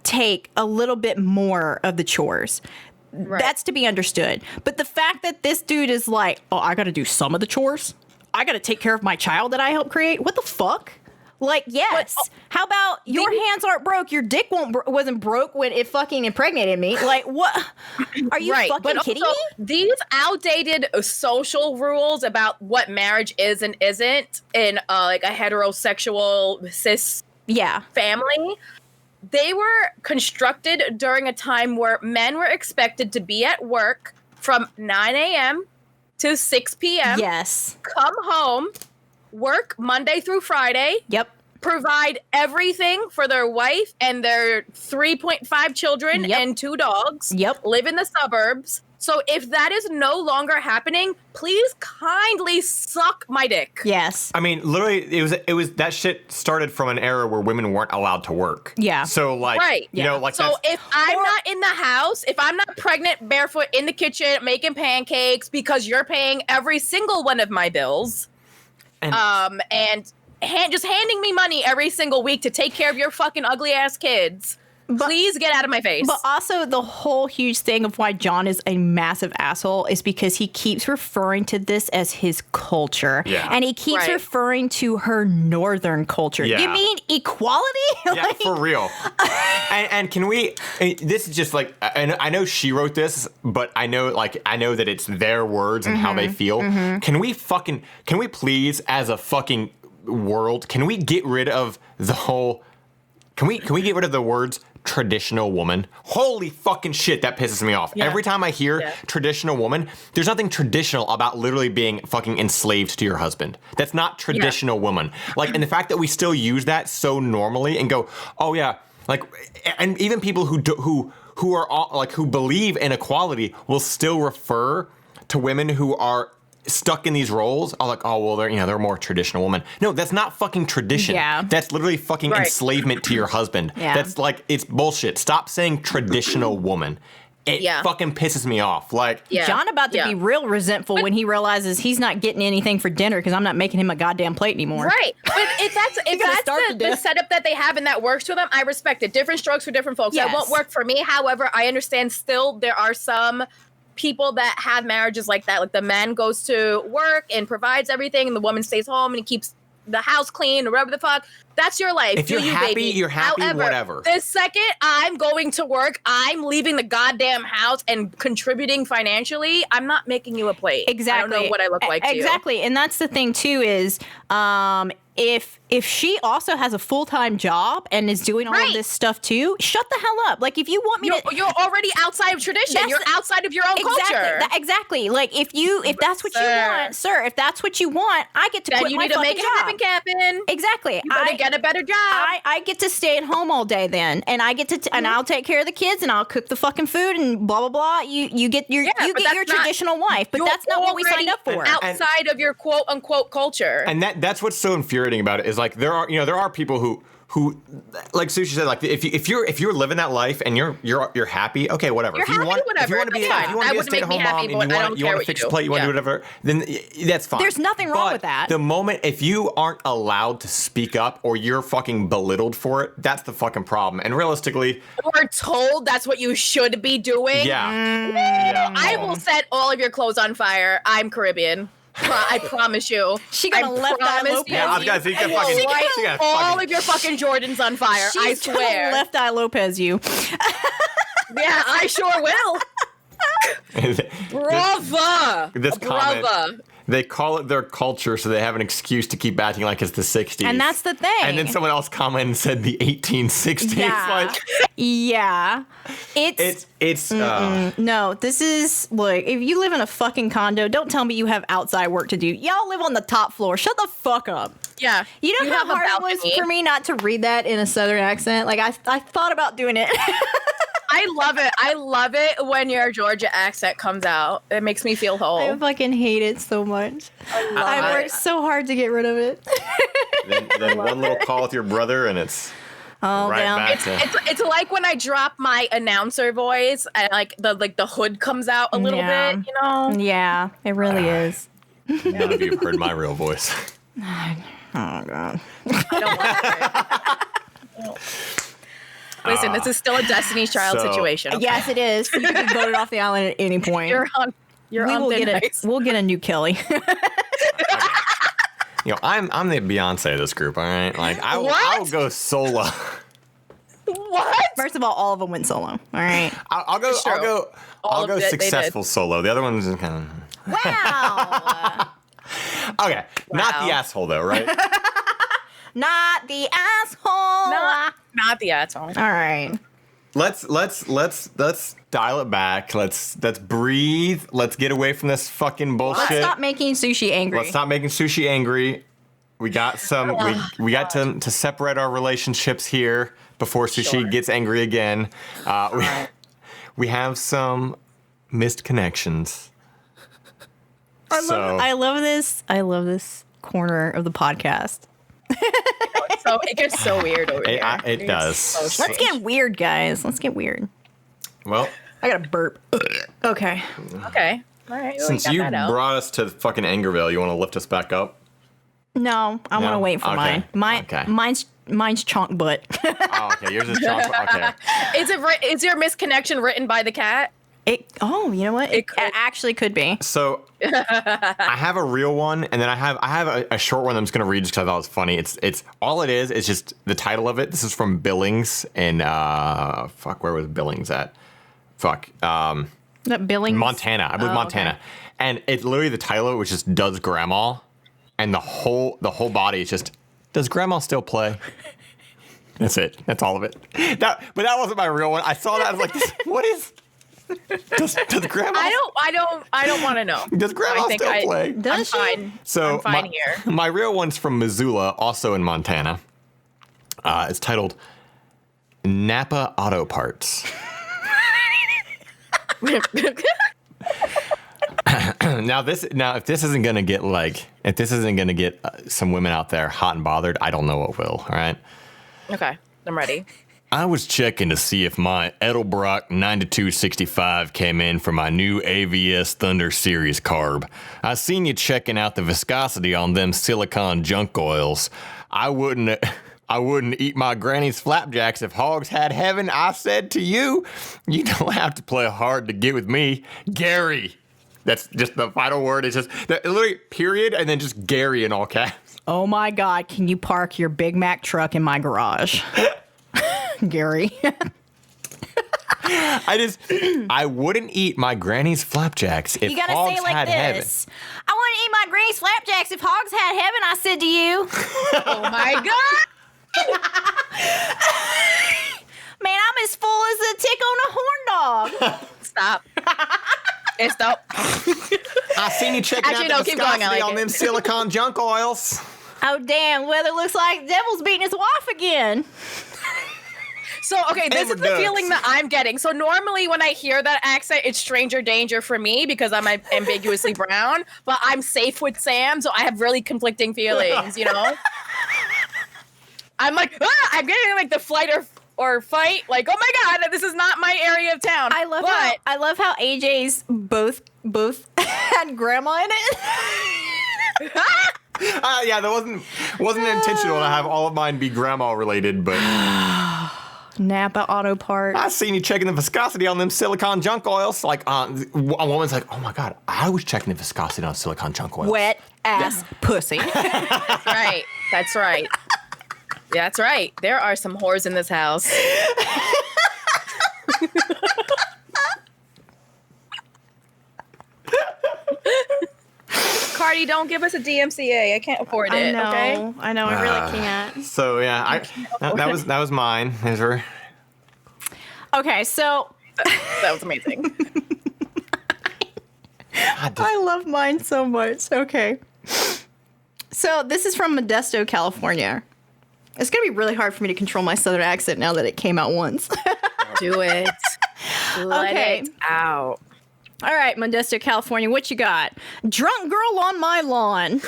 take a little bit more of the chores. Right. That's to be understood. But the fact that this dude is like, "Oh, I got to do some of the chores. I got to take care of my child that I helped create." What the fuck? Like, yes. But, how about your hands aren't broke, your dick wasn't broke when it fucking impregnated me? Like, what? Are you fucking kidding me? These outdated social rules about what marriage is and isn't in like a heterosexual cis family, they were constructed during a time where men were expected to be at work from 9 a.m. to 6 p.m. Yes. Come home, work Monday through Friday. Yep. Provide everything for their wife and their 3.5 children and 2 dogs. Yep. Live in the suburbs. So if that is no longer happening, please kindly suck my dick. Yes. I mean, literally, it was that shit started from an era where women weren't allowed to work. Yeah. So like, you know, like so if I'm not in the house, if I'm not pregnant, barefoot in the kitchen making pancakes because you're paying every single one of my bills, and just handing me money every single week to take care of your fucking ugly ass kids. Please get out of my face. But also the whole huge thing of why John is a massive asshole is because he keeps referring to this as his culture. Yeah. And he keeps referring to her northern culture. Yeah. You mean equality? Yeah, for real. and can we, this is just like, I know she wrote this, but I know that it's their words and how they feel. Can we please, as a fucking world, can we get rid of the whole, can we get rid of the words traditional woman? Holy fucking shit, that pisses me off. Every time I hear traditional woman, there's nothing traditional about literally being fucking enslaved to your husband. That's not traditional woman. Like, and the fact that we still use that so normally and go, "Oh yeah," like, and even people who are all, like, who believe in equality will still refer to women who are stuck in these roles are like, "Oh, well, they're more traditional woman." No, that's not fucking tradition. Yeah. That's literally fucking enslavement to your husband. Yeah. That's like, it's bullshit. Stop saying traditional woman. It fucking pisses me off. Like, John about to be real resentful when he realizes he's not getting anything for dinner because I'm not making him a goddamn plate anymore. Right. But if that's the setup that they have and that works for them, I respect it. Different strokes for different folks. That won't work for me. However, I understand still there are some people that have marriages like that. Like, the man goes to work and provides everything and the woman stays home and he keeps the house clean or whatever the fuck. That's your life. if you're happy, baby. you're happy. However, whatever. The second I'm going to work, I'm leaving the goddamn house and contributing financially, I'm not making you a plate. Exactly. I don't know what I look like to you. Exactly. And that's the thing too is if she also has a full-time job and is doing all of this stuff too, shut the hell up. Like, if you want me you're already outside of tradition. You're outside of your own culture. Exactly. Like, if that's what you want, sir, if that's what you want, I get to quit my fucking job. You need to make it happen, Captain. Exactly. You better get a better job. I get to stay at home all day then, and I get to and I'll take care of the kids, and I'll cook the fucking food, and blah blah blah. You get your traditional wife, but that's not what we signed up for. Outside of your quote unquote culture. And that's what's so infuriating about it is, like, there are people who like Sushie said, like, if you're living that life and you're happy, okay, whatever. If you want to be a stay-at-home mom and you want to fix a plate, you want to do whatever, then that's fine. There's nothing wrong with that. The moment if you aren't allowed to speak up or you're fucking belittled for it, that's the fucking problem. And realistically, or told that's what you should be doing. I will set all of your clothes on fire. I'm Caribbean. I promise you. She gonna left eye Lopez. Yeah, I was gonna say, she light all of your fucking Jordans on fire. I swear. Left eye Lopez you. Yeah, I sure will. Brava. This comment. They call it their culture, so they have an excuse to keep acting like it's the 60s. And that's the thing. And then someone else commented and said the 1860s. Yeah. Yeah. No, this is, look, if you live in a fucking condo, don't tell me you have outside work to do. Y'all live on the top floor. Shut the fuck up. Yeah. You know how have a hard it was balcony. for me not to read that in a southern accent? Like, I thought about doing it. I love it. I love it when your Georgia accent comes out. It makes me feel whole. I fucking hate it so much. I worked so hard to get rid of it. then one little call with your brother, and it's right down. back to... It's like when I drop my announcer voice and the hood comes out a little Yeah. bit, you know? Yeah, it really is. None of you have heard my real voice. Oh, God. I don't want to. Listen, this is still a Destiny's Child So- situation. Okay? Yes, it is. You can be voted off the island at any point. You're on we will thin get ice. we'll get a new Kelly. You know, I'm the Beyonce of this group, all right? Like, I will What? go solo. What? First of all of them went solo. All right. I'll go It's true. All I'll of go it, they successful solo. The other one's just kind of... Wow. Okay, not Wow. the asshole though, right? Not the asshole. Not the asshole. All right. let's dial it back. Let's breathe. Let's get away from this fucking bullshit. Let's stop making Sushi angry. Let's stop making Sushi angry. We got some. We got to separate our relationships here before Sushi Sure. gets angry again. We have some missed connections. I love this. I love this corner of the podcast. So it gets so weird over here. It does. so Let's strange. get weird, guys. Let's get weird. Well, I got to burp. Okay. Okay. All right. well, since got you that out. brought us to fucking Angerville, you want to lift us back up? No, I want to No? wait for Okay. mine. Okay. Mine's chonk butt. Oh, okay. Yours is chocolate. Okay. Is your misconnection written by the cat? You know what? It could- actually could be. So I have a real one, and then I have a short one that I'm just gonna read just because I thought it was funny. It's all it is just the title of it. This is from Billings in where was Billings at? That Billings. Montana. I believe Montana. okay. And it's literally the title of it, which is "Does Grandma?" And the whole body is just "Does Grandma still play?" That's it. That's all of it. But that wasn't my real one. I saw that. I was like, what is? Does Grandma? I don't want to know. Does Grandma I think still play? I'm Does she? fine. So I'm fine here. My real one's from Missoula, also in Montana. It's titled Napa Auto Parts. Now, if this isn't gonna get some women out there hot and bothered, I don't know what will. All right. Okay, I'm ready. I was checking to see if my Edelbrock 9265 came in for my new AVS Thunder Series carb. I seen you checking out the viscosity on them silicone junk oils. I wouldn't eat my granny's flapjacks if hogs had heaven. I said to you, you don't have to play hard to get with me, Gary. That's just the final word. It's just literally period and then just Gary in all caps. Oh my God! Can you park your Big Mac truck in my garage, Gary? I wouldn't eat my granny's flapjacks if You gotta hogs say it like had this. I wouldn't eat my granny's flapjacks if hogs had heaven. I said to you, Oh my god! man, I'm as full as a tick on a horn dog. Stop. Stop. I seen you checking Actually, out no, the keep going. I viscosity like on it. them silicone junk oils. Oh damn! Weather looks like the devil's beating his wife again. So, okay, this Amber is the Ducks. feeling that I'm getting. So normally when I hear that accent, it's stranger danger for me because I'm ambiguously brown, but I'm safe with Sam, so I have really conflicting feelings, you know? I'm like, I'm getting like the flight or fight, like, oh my god, this is not my area of town. I love how AJ's both had grandma in it. Yeah, that wasn't intentional to have all of mine be grandma related, but Napa Auto Parts. I seen you checking the viscosity on them silicone junk oils. Like, a woman's like, oh my god, I was checking the viscosity on silicone junk oils. Wet ass pussy. That's right. That's right. That's right. There are some whores in this house. Cardi, don't give us a DMCA. I can't afford it. Okay. I know. I really can't. So yeah, that was mine. Those were. Okay, so That was amazing. I love mine so much. Okay. So this is from Modesto, California. It's going to be really hard for me to control my southern accent now that it came out once. Do it. Let Okay. it out. All right, Modesto, California, what you got? Drunk girl on my lawn.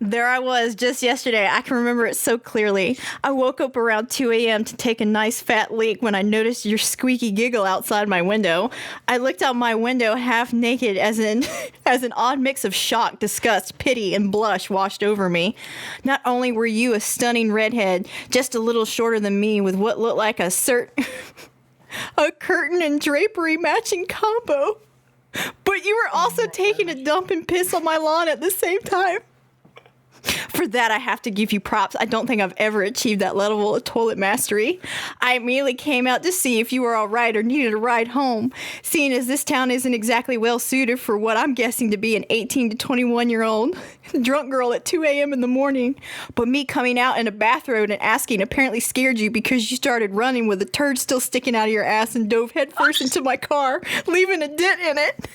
There I was just yesterday. I can remember it so clearly. I woke up around 2 a.m. to take a nice fat leak when I noticed your squeaky giggle outside my window. I looked out my window half naked as an odd mix of shock, disgust, pity, and blush washed over me. Not only were you a stunning redhead, just a little shorter than me with what looked like a curtain and drapery matching combo, but you were also taking a dump and piss on my lawn at the same time. For that, I have to give you props. I don't think I've ever achieved that level of toilet mastery. I immediately came out to see if you were all right or needed a ride home, seeing as this town isn't exactly well suited for what I'm guessing to be an 18 to 21-year-old drunk girl at 2 a.m. in the morning. But me coming out in a bathrobe and asking apparently scared you because you started running with a turd still sticking out of your ass and dove headfirst into my car, leaving a dent in it.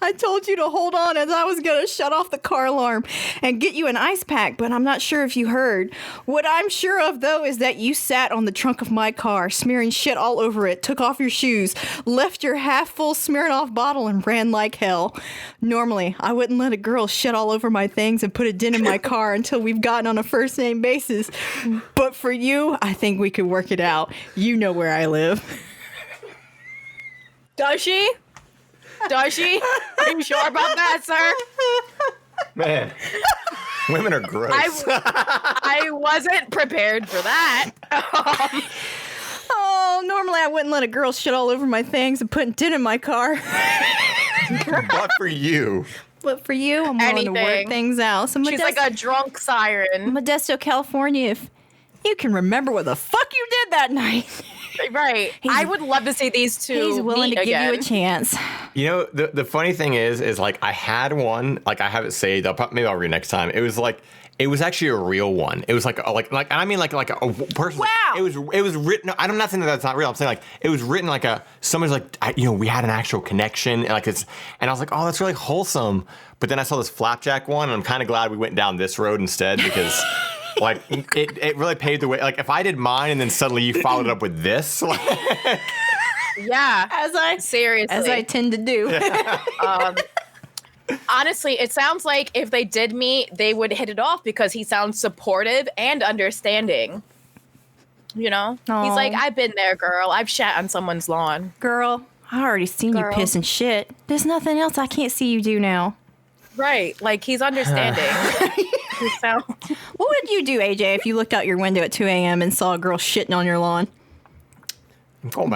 I told you to hold on as I was going to shut off the car alarm and get you an ice pack, but I'm not sure if you heard. What I'm sure of, though, is that you sat on the trunk of my car, smearing shit all over it, took off your shoes, left your half-full Smirnoff bottle, and ran like hell. Normally, I wouldn't let a girl shit all over my things and put a dent in my car until we've gotten on a first-name basis. But for you, I think we could work it out. You know where I live. Does she? Does she? Are you sure about that, sir? Man, women are gross. I wasn't prepared for that. Oh, normally I wouldn't let a girl shit all over my things and put a dent in my car. But for you. But for you, I'm willing to work Anything. things out. So She's like a drunk siren. Modesto, California, if you can remember what the fuck you did that night. Right. I would love to see these two. He's willing meet to give again. you a chance. You know, the funny thing is like I had one, like I have it saved. Maybe I'll read next time. It was actually a real one. It was like and I mean like a person. Wow. It was written. I'm not saying that that's not real. I'm saying like it was written like somebody's like we had an actual connection and like it's, and I was like, oh, that's really wholesome. But then I saw this flapjack one, and I'm kind of glad we went down this road instead because. Like it really paved the way. Like if I did mine and then suddenly you followed it up with this, like, Yeah. As I tend to do. Honestly, it sounds like if they did meet, they would hit it off because he sounds supportive and understanding. You know? Aw. He's like, I've been there, girl. I've shat on someone's lawn. Girl, I already seen Girl. you piss and shit. There's nothing else I can't see you do now. Right. Like, he's understanding. He sounds... What would you do, AJ, if you looked out your window at 2 a.m. and saw a girl shitting on your lawn?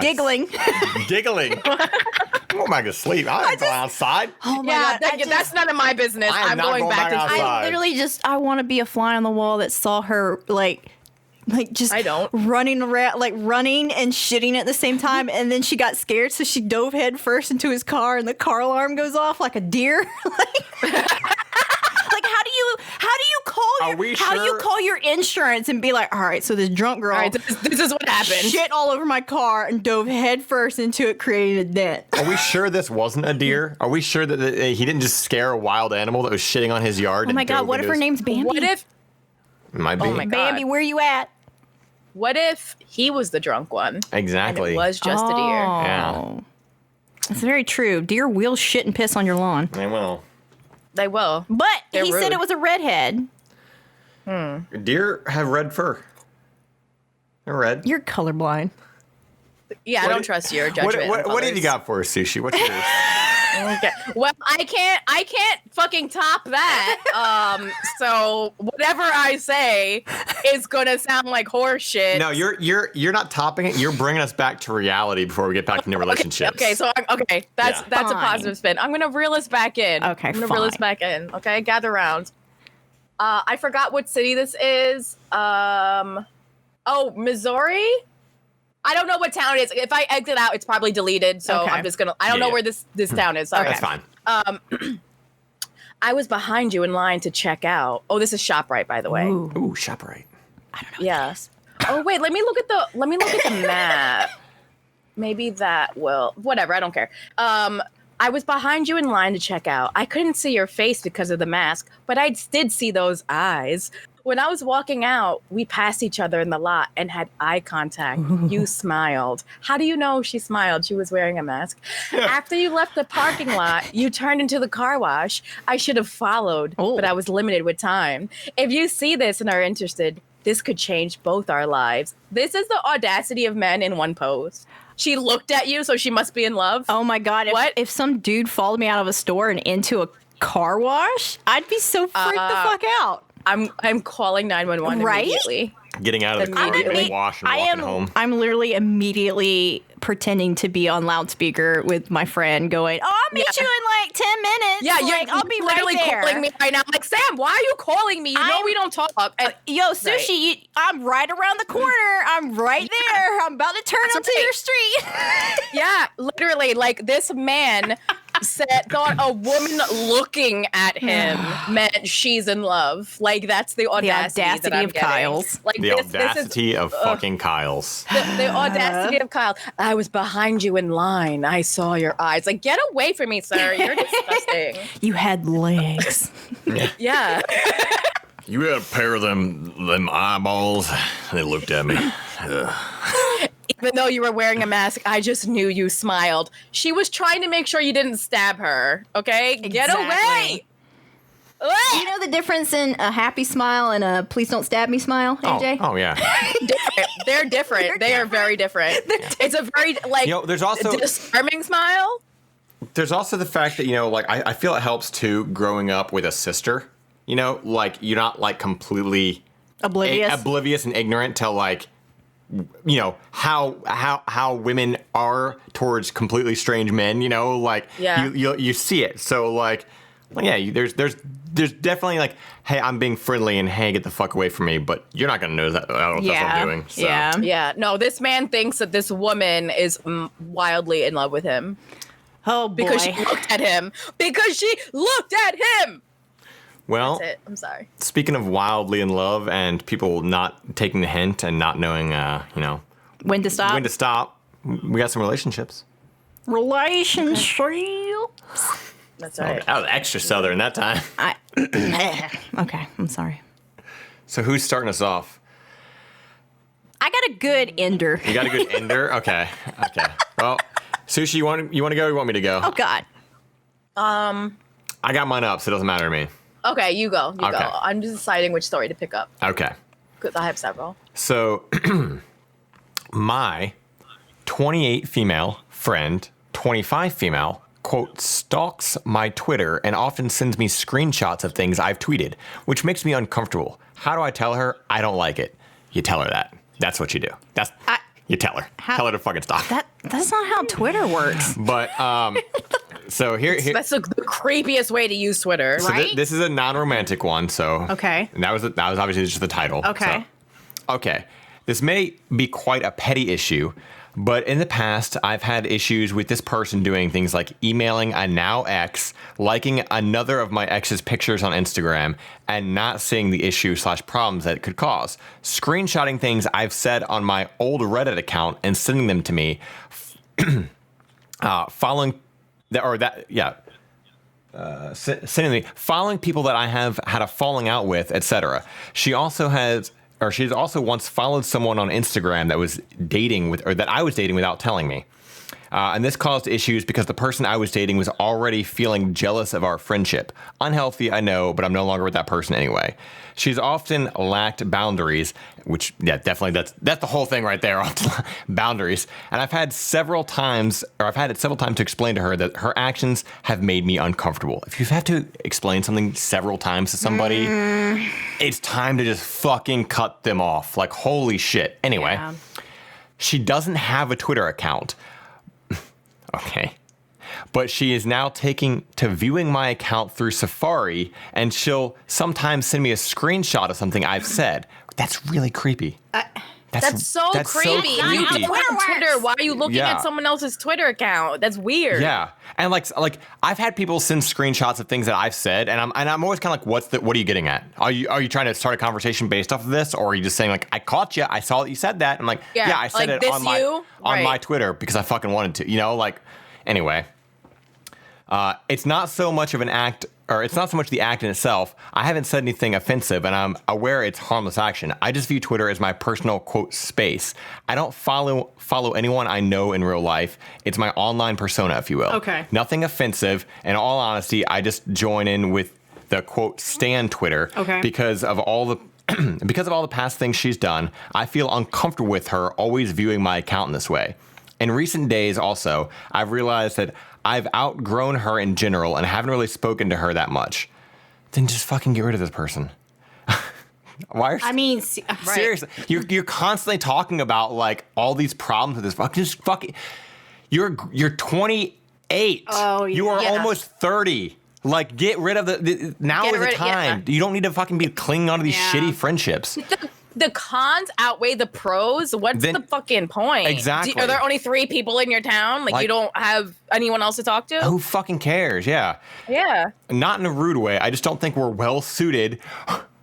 Giggling. Giggling. I'm going back to sleep. I don't go outside. Oh my Yeah, God. that's none of my business. I am I'm not going back to outside. I literally I want to be a fly on the wall that saw her like just I don't. running around, like running and shitting at the same time, and then she got scared, so she dove head first into his car, and the car alarm goes off like a deer. Like how do you call your insurance and be like, all right, so this drunk girl, All right, this is what happened. shit all over my car and dove head first into it, creating a dent. Are we sure this wasn't a deer? Are we sure that he didn't just scare a wild animal that was shitting on his yard? Oh my God, what if her name's Bambi? What if... It might be. Oh my God. Bambi, where you at? What if he was the drunk one? Exactly. And it was just a deer. Yeah. That's very true. Deer will shit and piss on your lawn. They will. They will. But They're he said rude. it was a redhead. Deer have red fur. They're red. You're colorblind. Yeah, I don't trust your judgment. What have you got for us, Sushi? What's yours? Okay. Well, I can't fucking top that. So whatever I say is gonna sound like horse shit. No, you're not topping it. You're bringing us back to reality before we get back into relationships. Okay, so that's Yeah. a positive spin. I'm gonna reel us back in. Okay, I'm gonna reel us fine. back in. Okay, gather round. I forgot what city this is. Oh, Missouri. I don't know what town it is. If I exit out, it's probably deleted. So Okay. I'm just gonna. I don't know where this town is. Sorry. That's fine. I was behind you in line to check out. Oh, this is ShopRite, by the way. Ooh, ShopRite. I don't know. Yeah. Oh wait, let me look at the map. Maybe that will. Whatever. I don't care. I was behind you in line to check out. I couldn't see your face because of the mask, but I did see those eyes. When I was walking out, we passed each other in the lot and had eye contact. You smiled. How do you know she smiled? She was wearing a mask. After you left the parking lot, you turned into the car wash. I should have followed, but I was limited with time. If you see this and are interested, this could change both our lives. This is the audacity of men in one post. She looked at you, so she must be in love. Oh my God. If some dude followed me out of a store and into a car wash, I'd be so freaked the fuck out. I'm calling 911 immediately. Getting out of the car, getting washed, and walking home. I'm literally immediately pretending to be on loudspeaker with my friend going, oh, I'll meet you in like 10 minutes. Yeah, like, I'll be right there. Calling me right now. I'm like, Sam, why are you calling me? You know we don't talk. And, yo, Sushie, I'm right around the corner. I'm right there. I'm about to turn onto your street. Yeah, literally, like this man thought a woman looking at him meant she's in love. Like that's the audacity that I'm of Kyle's. Like The audacity of fucking Kyle's. The audacity of Kyle. I was behind you in line. I saw your eyes. Like, get away from me, sir. You're disgusting. You had legs. Yeah. You had a pair of them eyeballs. They looked at me. Even though you were wearing a mask, I just knew you smiled. She was trying to make sure you didn't stab her. Okay? Get away. You know the difference in a happy smile and a please don't stab me smile, AJ? Oh yeah. They're different. They are very different. It's a very, like, there's also disarming smile. There's also the fact that, like, I feel it helps, too, growing up with a sister. Like, you're not, like, completely oblivious and ignorant to, like, how women are towards completely strange men, like, you see it. So, like, there's definitely, like, hey, I'm being friendly and, hey, get the fuck away from me, but you're not going to know that. I don't know that's what I'm doing. So. Yeah. No, this man thinks that this woman is wildly in love with him. Oh, boy. Because she looked at him. Well, that's it. I'm sorry. Speaking of wildly in love and people not taking the hint and not knowing, when to stop, we got some relationships. Relationships. That's right. That was extra southern that time. Okay, I'm sorry. So who's starting us off? I got a good ender. You got a good ender? Okay. Well, Sushie, you want to go or you want me to go? Oh, God. I got mine up, so it doesn't matter to me. Okay, you go. Go. I'm just deciding which story to pick up. Okay. Because I have several. So, my 28 female friend, 25 female, quote, stalks my Twitter and often sends me screenshots of things I've tweeted, which makes me uncomfortable. How do I tell her I don't like it? You tell her that. That's what you do. You tell her. Tell her to fucking stop. That's not how Twitter works. But, so here that's the creepiest way to use Twitter, so right? This is a non-romantic one, so okay. And that was obviously just the title. Okay. So, okay. This may be quite a petty issue, but in the past, I've had issues with this person doing things like emailing a now ex, liking another of my ex's pictures on Instagram, and not seeing the issue/problems that it could cause. Screenshotting things I've said on my old Reddit account and sending them to me, following people that I have had a falling out with, etc. She's also once followed someone on Instagram that I was dating without telling me. And this caused issues because the person I was dating was already feeling jealous of our friendship. Unhealthy, I know, but I'm no longer with that person anyway. She's often lacked boundaries, which, definitely, that's the whole thing right there, boundaries. And I've had it several times to explain to her that her actions have made me uncomfortable. If you have to explain something several times to somebody, it's time to just fucking cut them off. Like, holy shit. Anyway, She doesn't have a Twitter account. Okay. But she is now taking to viewing my account through Safari, and she'll sometimes send me a screenshot of something I've said. That's really creepy. That's so creepy. You don't have Twitter. Why are you looking at someone else's Twitter account? That's weird. Yeah, and like I've had people send screenshots of things that I've said, and I'm always kind of like, what are you getting at? Are you trying to start a conversation based off of this, or are you just saying like, I caught you, I saw that you said that? I'm like, yeah I said like it on my Twitter because I fucking wanted to, like. Anyway, it's not so much of an act. Or it's not so much the act in itself. I haven't said anything offensive, and I'm aware it's harmless action. I just view Twitter as my personal, quote, space. I don't follow anyone I know in real life. It's my online persona, if you will. Okay. Nothing offensive. In all honesty, I just join in with the, quote, stan Twitter. Okay. Because of all the past things she's done, I feel uncomfortable with her always viewing my account in this way. In recent days, also, I've realized that I've outgrown her in general and haven't really spoken to her that much. Then just fucking get rid of this person. Why are seriously? You're constantly talking about like all these problems with this fucking You're 28. Oh, yeah. You are almost 30. Like, get rid of now is the time. You don't need to fucking be clinging onto these shitty friendships. The cons outweigh the pros. What's the fucking point? Exactly. Are there only 3 people in your town? Like you don't have anyone else to talk to? Who fucking cares? Yeah. Yeah. Not in a rude way. I just don't think we're well suited.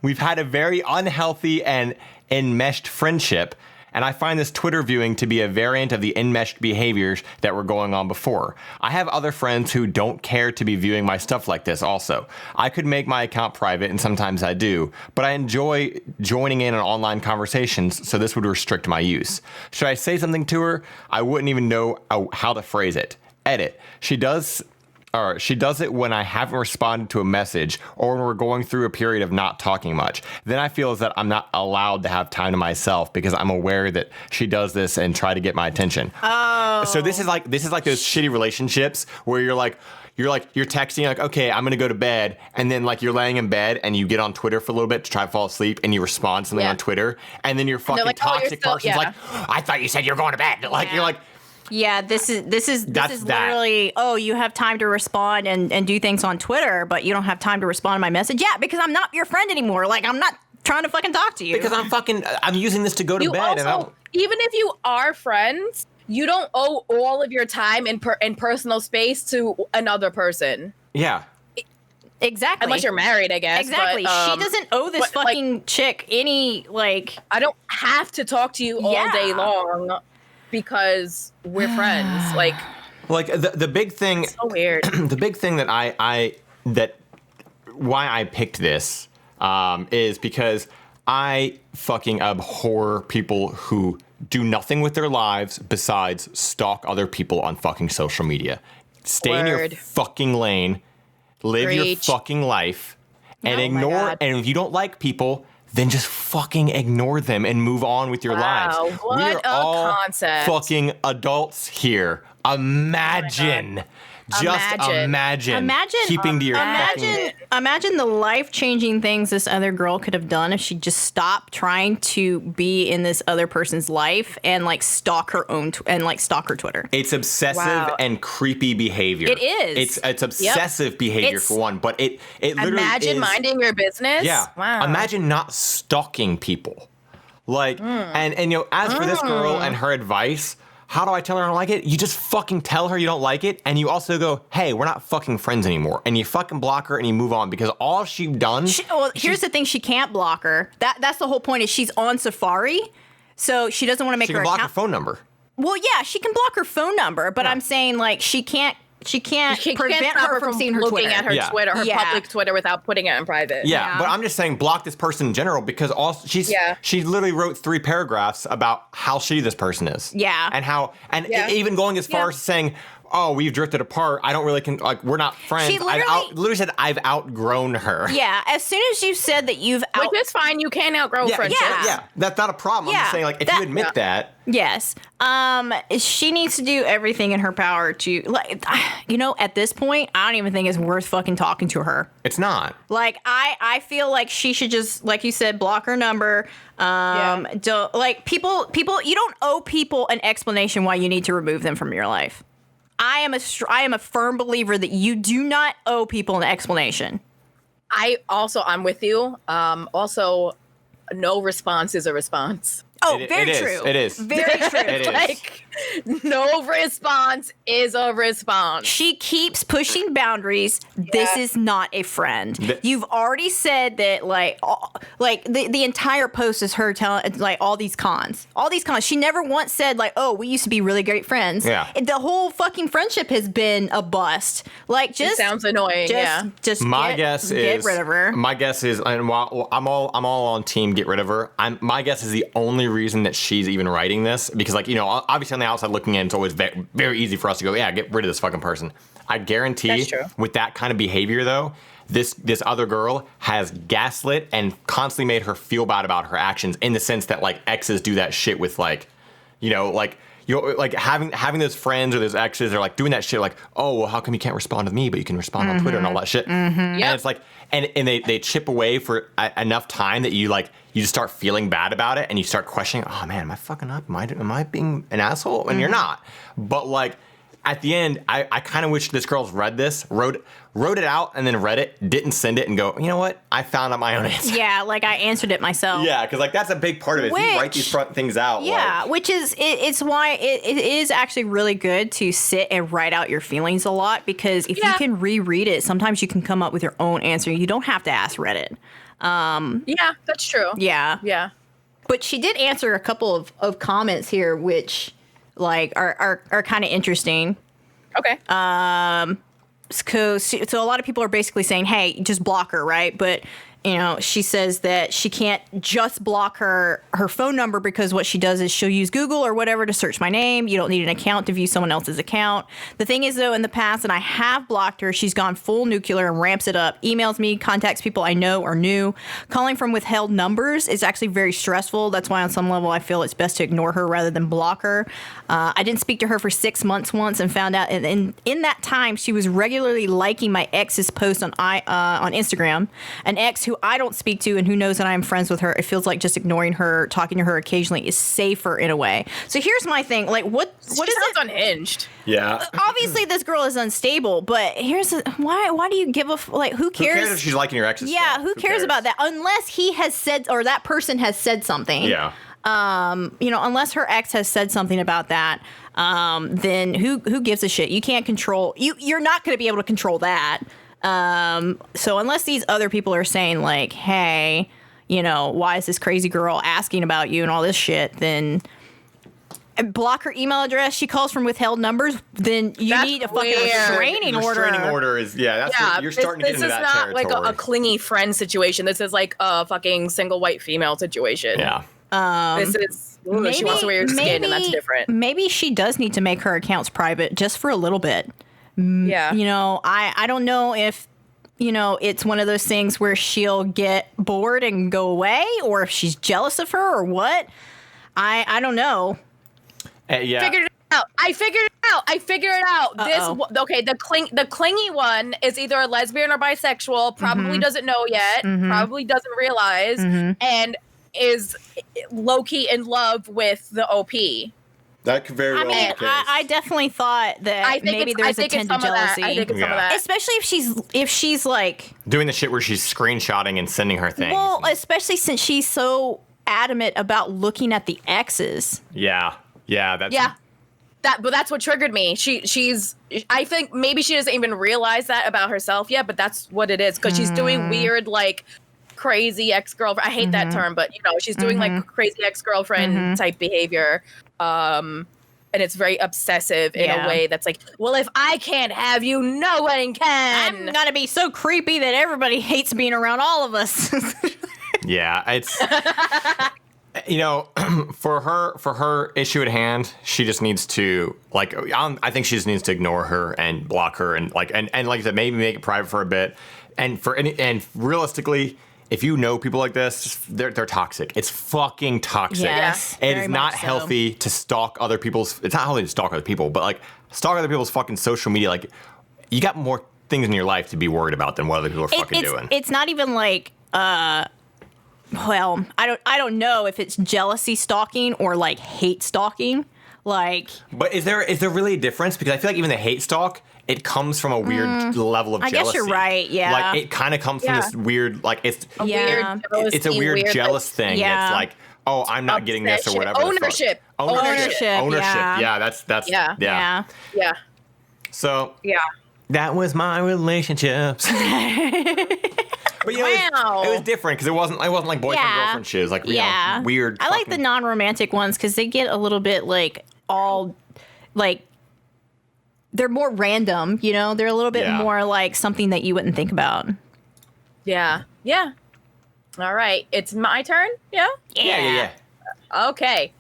We've had a very unhealthy and enmeshed friendship. And I find this Twitter viewing to be a variant of the enmeshed behaviors that were going on before. I have other friends who don't care to be viewing my stuff like this also. I could make my account private, and sometimes I do, but I enjoy joining in on online conversations, so this would restrict my use. Should I say something to her? I wouldn't even know how to phrase it. Edit. She does it when I haven't responded to a message or when we're going through a period of not talking much. Then I feel as that I'm not allowed to have time to myself because I'm aware that she does this and try to get my attention. Oh. So this is like those shitty relationships where you're texting like, okay, I'm gonna go to bed, and then like you're laying in bed and you get on Twitter for a little bit to try to fall asleep and you respond to something on Twitter, and then your fucking like, toxic person's like, I thought you said you were going to bed. Like you're like. Yeah, this is literally, you have time to respond and do things on Twitter, but you don't have time to respond to my message. Yeah, because I'm not your friend anymore. Like, I'm not trying to fucking talk to you. Because I'm using this to go to bed. Also, even if you are friends, you don't owe all of your time and personal space to another person. Yeah. Exactly. Unless you're married, I guess. Exactly. But, she doesn't owe this fucking chick any, like... I don't have to talk to you all day long. Because we're friends, like the big thing. So weird. The big thing that why I picked this is because I fucking abhor people who do nothing with their lives besides stalk other people on fucking social media. Stay in your fucking lane, live your fucking life, and ignore. And if you don't like people, then just fucking ignore them and move on with your lives. What we are all concept. fucking adults here. Imagine. Just imagine keeping to your Imagine the life-changing things this other girl could have done if she just stopped trying to be in this other person's life and like stalk her own stalk her Twitter. It's obsessive and creepy behavior. It is. It's obsessive behavior for one, but it literally imagine minding your business. Yeah. Wow. Imagine not stalking people. Like and as for this girl and her advice, how do I tell her I don't like it? You just fucking tell her you don't like it, and you also go, hey, we're not fucking friends anymore. And you fucking block her and you move on because all she's done... here's the thing, she can't block her. That's the whole point is she's on Safari, so she doesn't want to make her account... She can block her phone number. Well, yeah, she can block her phone number, but I'm saying, like, she can't prevent her from seeing her looking Twitter. at her Twitter, her public Twitter, without putting it in private. Yeah, but I'm just saying block this person in general because she literally wrote 3 paragraphs about how shitty this person is. Yeah. And even going as far as saying, oh, we've drifted apart. I don't really we're not friends. She literally said I've outgrown her. Yeah, as soon as you said that which is fine, you can outgrow friendships. Yeah, that's not a problem. I'm just saying, like, if you admit that. Yes. She needs to do everything in her power to, like, at this point, I don't even think it's worth fucking talking to her. It's not. Like, I feel like she should just, like you said, block her number. Don't, like, people, you don't owe people an explanation why you need to remove them from your life. I am a firm believer that you do not owe people an explanation. I'm with you. Also, no response is a response. Oh, It very is. true. It is. Very true. It is. Like, no response is a response. She keeps pushing boundaries. This is not a friend. You've already said that, like the entire post is her telling, like, all these cons. She never once said, like, oh, we used to be really great friends. Yeah. The whole fucking friendship has been a bust. Like, just It sounds annoying. Just get rid of her. My guess is, and while I'm all on team get rid of her. My guess is the only reason that she's even writing this, because, like, you know, obviously on the outside looking in, it's always very, very easy for us to go, yeah, get rid of this fucking person. I guarantee That's true. with that kind of behavior, though, this other girl has gaslit and constantly made her feel bad about her actions, in the sense that, like, exes do that shit with, like, you know, like, having those friends or those exes are, like, doing that shit, like, oh, well, how come you can't respond to me, but you can respond on Twitter and all that shit. And it's like, and they chip away for enough time that you just start feeling bad about it, and you start questioning, oh man, am I fucking up? Am I being an asshole? And you're not. But, like, at the end, I kind of wish this girl's read this, wrote it out, and then read it, didn't send it, and go, you know what? I found out my own answer. Yeah, like, I answered it myself. Yeah, because, like, that's a big part of it. If you write these front things out. Yeah, like, which is it's why it is actually really good to sit and write out your feelings a lot, because if you can reread it, sometimes you can come up with your own answer. You don't have to ask Reddit. Yeah, that's true. Yeah. Yeah. But she did answer a couple of comments here, which, like, are kind of interesting. Okay. So a lot of people are basically saying, hey, just block her, right? But, you know, she says that she can't just block her phone number, because what she does is she'll use Google or whatever to search my name. You don't need an account to view someone else's account. The thing is, though, in the past, and I have blocked her, she's gone full nuclear and ramps it up. Emails me, contacts people I know or knew. Calling from withheld numbers is actually very stressful. That's why on some level I feel it's best to ignore her rather than block her. I didn't speak to her for 6 months once, and found out in that time she was regularly liking my ex's post on Instagram. An ex who I don't speak to and who knows that I am friends with her. It feels like just ignoring her, talking to her occasionally is safer in a way. So here's my thing. Like, what is it? Unhinged. yeah. Obviously, this girl is unstable, but why do you give a like? Who cares? Who cares if she's liking your ex's Yeah, stuff? who cares about that? Unless he has said, or that person has said something. Yeah. You know, unless her ex has said something about that, then who gives a shit? You can't control. You're not going to be able to control that. So unless these other people are saying, like, hey, you know, why is this crazy girl asking about you and all this shit, then block her email address. She calls from withheld numbers, then you That's need a fucking weird. restraining order. Restraining order is, that's what you're starting to get into that This is territory. not like a clingy friend situation. This is like a fucking single white female situation. Yeah. This is, she wants to wear your skin, and that's different. Maybe she does need to make her accounts private just for a little bit. Yeah. You know, I don't know if, you know, it's one of those things where she'll get bored and go away, or if she's jealous of her or what. I don't know. Yeah. Figured it out. I figured it out. The clingy one is either a lesbian or bisexual, probably doesn't know yet, probably doesn't realize, and is low-key in love with the OP. That could very well be the case. I definitely thought that maybe there's a tint of jealousy. I think it's some of that. Especially if she's like doing the shit where she's screenshotting and sending her things. well, especially since she's so adamant about looking at the exes. Yeah. That's But that's what triggered me. She's I think maybe she doesn't even realize that about herself yet, but that's what it is, because she's doing weird, like, crazy ex-girlfriend. I hate that term, but, you know, she's doing like crazy ex-girlfriend type behavior. And it's very obsessive in a way that's like, well, if I can't have you, no one can. I'm gonna be so creepy that everybody hates being around all of us. Yeah, it's you know, for her issue at hand, she just needs to, like, I think she just needs to ignore her and block her, and like I said, maybe make it private for a bit. And realistically, if you know people like this, they're toxic. It's fucking toxic. Yes, it very is not much so. healthy to stalk other people's. It's not healthy to stalk other people, but, like, stalk other people's fucking social media. Like, you got more things in your life to be worried about than what other people are fucking doing. It's not even like well, I don't know if it's jealousy stalking or like hate stalking. Like, but is there really a difference? Because I feel like even the hate stalk, it comes from a weird level of jealousy. I guess you're right. Yeah, like, it kind of comes from this weird, like, it's yeah. it's a weird jealous thing. Yeah. It's like, Oh, I'm not getting this or whatever. Ownership. Ownership. Yeah, that's Yeah. Yeah. So Yeah. that was my relationships. But Wow. it was different because it wasn't like boyfriend girlfriend shit. It was like weird. I like the non-romantic ones because they get a little bit like all like they're more random. You know, they're a little bit more like something that you wouldn't think about. Yeah. Yeah. All right. It's my turn. Yeah. Yeah. Okay.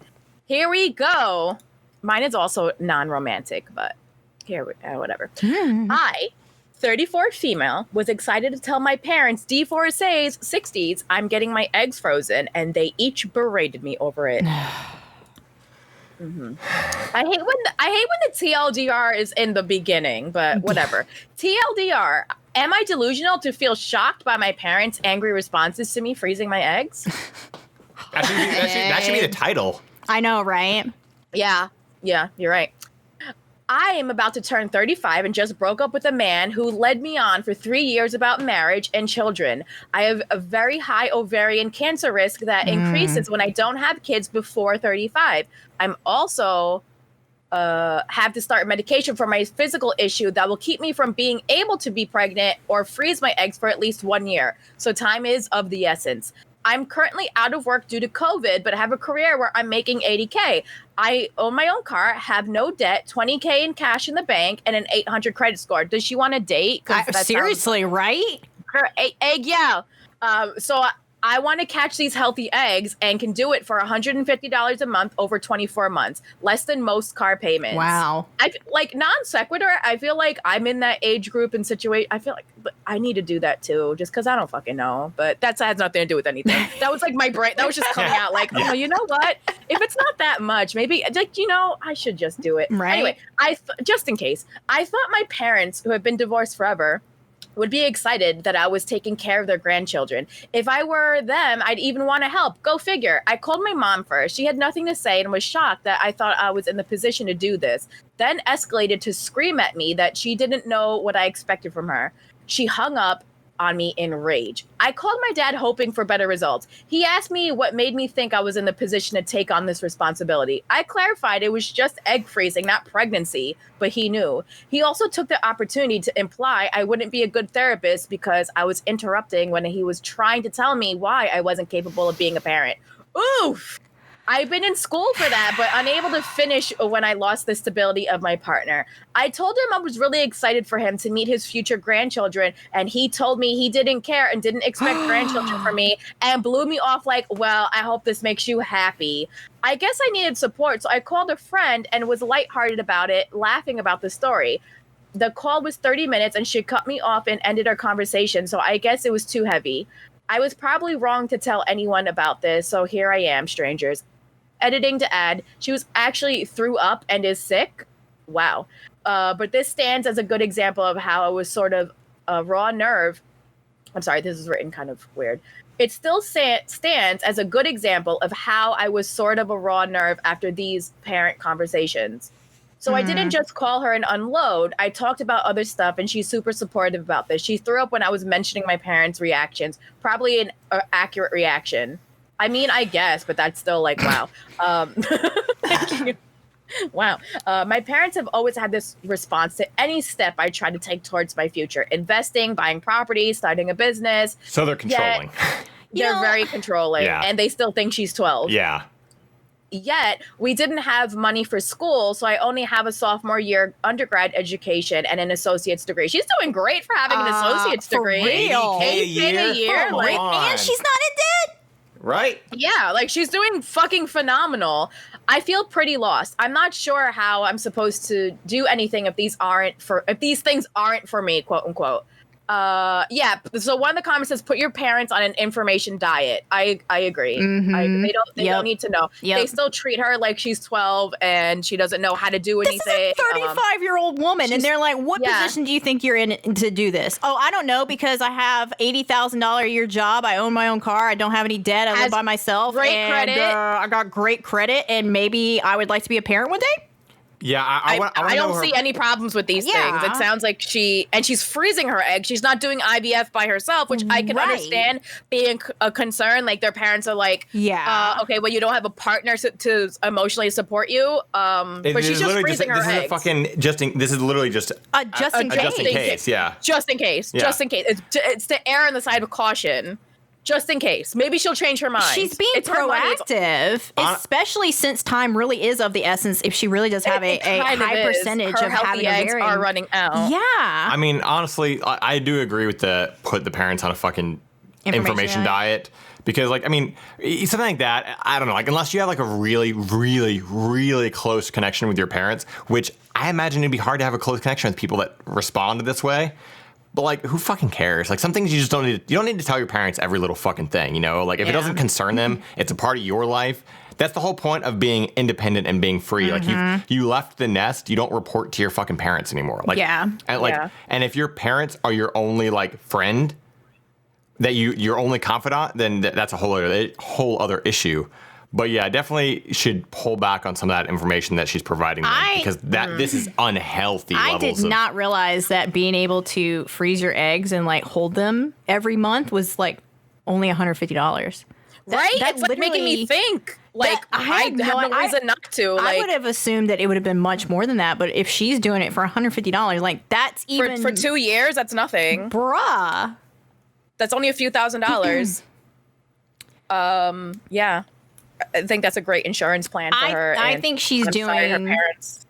Here we go. Mine is also non-romantic, but whatever. I, 34 female, was excited to tell my parents, D4Sa's 60s, I'm getting my eggs frozen, and they each berated me over it. I hate when the TLDR is in the beginning, but whatever. TLDR. Am I delusional to feel shocked by my parents' angry responses to me freezing my eggs? That should be the title. I know, right? Yeah, you're right. I am about to turn 35 and just broke up with a man who led me on for 3 years about marriage and children. I have a very high ovarian cancer risk that increases when I don't have kids before 35. I'm also have to start medication for my physical issue that will keep me from being able to be pregnant or freeze my eggs for at least 1 year. So time is of the essence. I'm currently out of work due to COVID, but have a career where I'm making $80K. I own my own car, have no debt, $20K in cash in the bank, and an 800 credit score. Does she want to date? Seriously, right? Her egg, yeah. So I want to catch these healthy eggs and can do it for $150 a month over 24 months, less than most car payments. Wow. I like non sequitur. I feel like I'm in that age group and situation. I feel like I need to do that too, just because I don't fucking know. But that has nothing to do with anything. That was like my brain. That was just coming out like, oh, you know what? If it's not that much, maybe like I should just do it. Right. Anyway, just in case, I thought my parents, who have been divorced forever, would be excited that I was taking care of their grandchildren. If I were them, I'd even want to help. Go figure. I called my mom first. She had nothing to say and was shocked that I thought I was in the position to do this. Then escalated to scream at me that she didn't know what I expected from her. She hung up on me in rage. I called my dad hoping for better results. He asked me what made me think I was in the position to take on this responsibility. I clarified it was just egg freezing, not pregnancy, but he knew. He also took the opportunity to imply I wouldn't be a good therapist because I was interrupting when he was trying to tell me why I wasn't capable of being a parent. Oof! I've been in school for that, but unable to finish when I lost the stability of my partner. I told him I was really excited for him to meet his future grandchildren, and he told me he didn't care and didn't expect grandchildren from me and blew me off like, well, I hope this makes you happy. I guess I needed support, so I called a friend and was lighthearted about it, laughing about the story. The call was 30 minutes, and she cut me off and ended our conversation, so I guess it was too heavy. I was probably wrong to tell anyone about this, so here I am, strangers. Editing to add, she was actually threw up and is sick. Wow. But this stands as a good example of how I was sort of a raw nerve. I'm sorry, this is written kind of weird. It still stands as a good example of how I was sort of a raw nerve after these parent conversations. So I didn't just call her and unload. I talked about other stuff, and she's super supportive about this. She threw up when I was mentioning my parents' reactions, probably an accurate reaction. I mean, I guess, but that's still like, wow. Thank you. Wow. My parents have always had this response to any step I try to take towards my future. Investing, buying property, starting a business. So they're controlling. They're very controlling. Yeah. And they still think she's 12. Yeah. Yet, we didn't have money for school, so I only have a sophomore year undergrad education and an associate's degree. She's doing great for having an associate's degree. For real. $80K a year? Come Like, on. And she's not in debt. Right? yeah, like she's doing fucking phenomenal. I feel pretty lost. I'm not sure how I'm supposed to do anything if these things aren't for me, quote unquote. Yeah. So one of the comments says, "Put your parents on an information diet." I agree. Mhm. They don't need to know. Yep. They still treat her like she's 12 and she doesn't know how to do anything. This is a 35-year-old woman, and they're like, "What position do you think you're in to do this?" Oh, I don't know, because I have $80,000 a year job. I own my own car. I don't have any debt. I live by myself. Great and, credit. I got great credit, and maybe I would like to be a parent one day. Yeah, I wanna know don't see any problems with these Yeah. things. It sounds like she's freezing her eggs. She's not doing IVF by herself, which I can Right. understand being a concern. Like their parents are like, Yeah. okay, well you don't have a partner to emotionally support you. But she's just freezing her eggs. This is literally just Just in a just in case. case. Yeah. Just in case. Yeah. Just in case. It's to err on the side of caution. Just in case. Maybe she'll change her mind. She's being It's her money. proactive, especially since time really is of the essence. If she really does have a kind of high is. percentage Her of healthy having eggs a are running out. Yeah. I mean, honestly, I do agree with put the parents on a fucking information diet. Because, like, I mean, something like that, I don't know, like, unless you have, like, a really, really, really close connection with your parents, which I imagine it'd be hard to have a close connection with people that respond this way. But, like, who fucking cares? Like, some things you just don't need to, you don't need to tell your parents every little fucking thing, you know? Like, if it doesn't concern them, it's a part of your life. That's the whole point of being independent and being free. Like, you left the nest, you don't report to your fucking parents anymore. Like, and if your parents are your only, like, friend, that your only confidant, then that's a whole other issue. But yeah, definitely should pull back on some of that information that she's providing them, because this is unhealthy. I did not realize that being able to freeze your eggs and like hold them every month was like only $150. Right? That's It's like making me think. Like, I have no reason not to. Like, I would have assumed that it would have been much more than that, but if she's doing it for $150, like that's even for 2 years, that's nothing. Bruh. That's only a few $1,000s. Yeah. I think that's a great insurance plan for her. I and think she's I'm sorry her parents.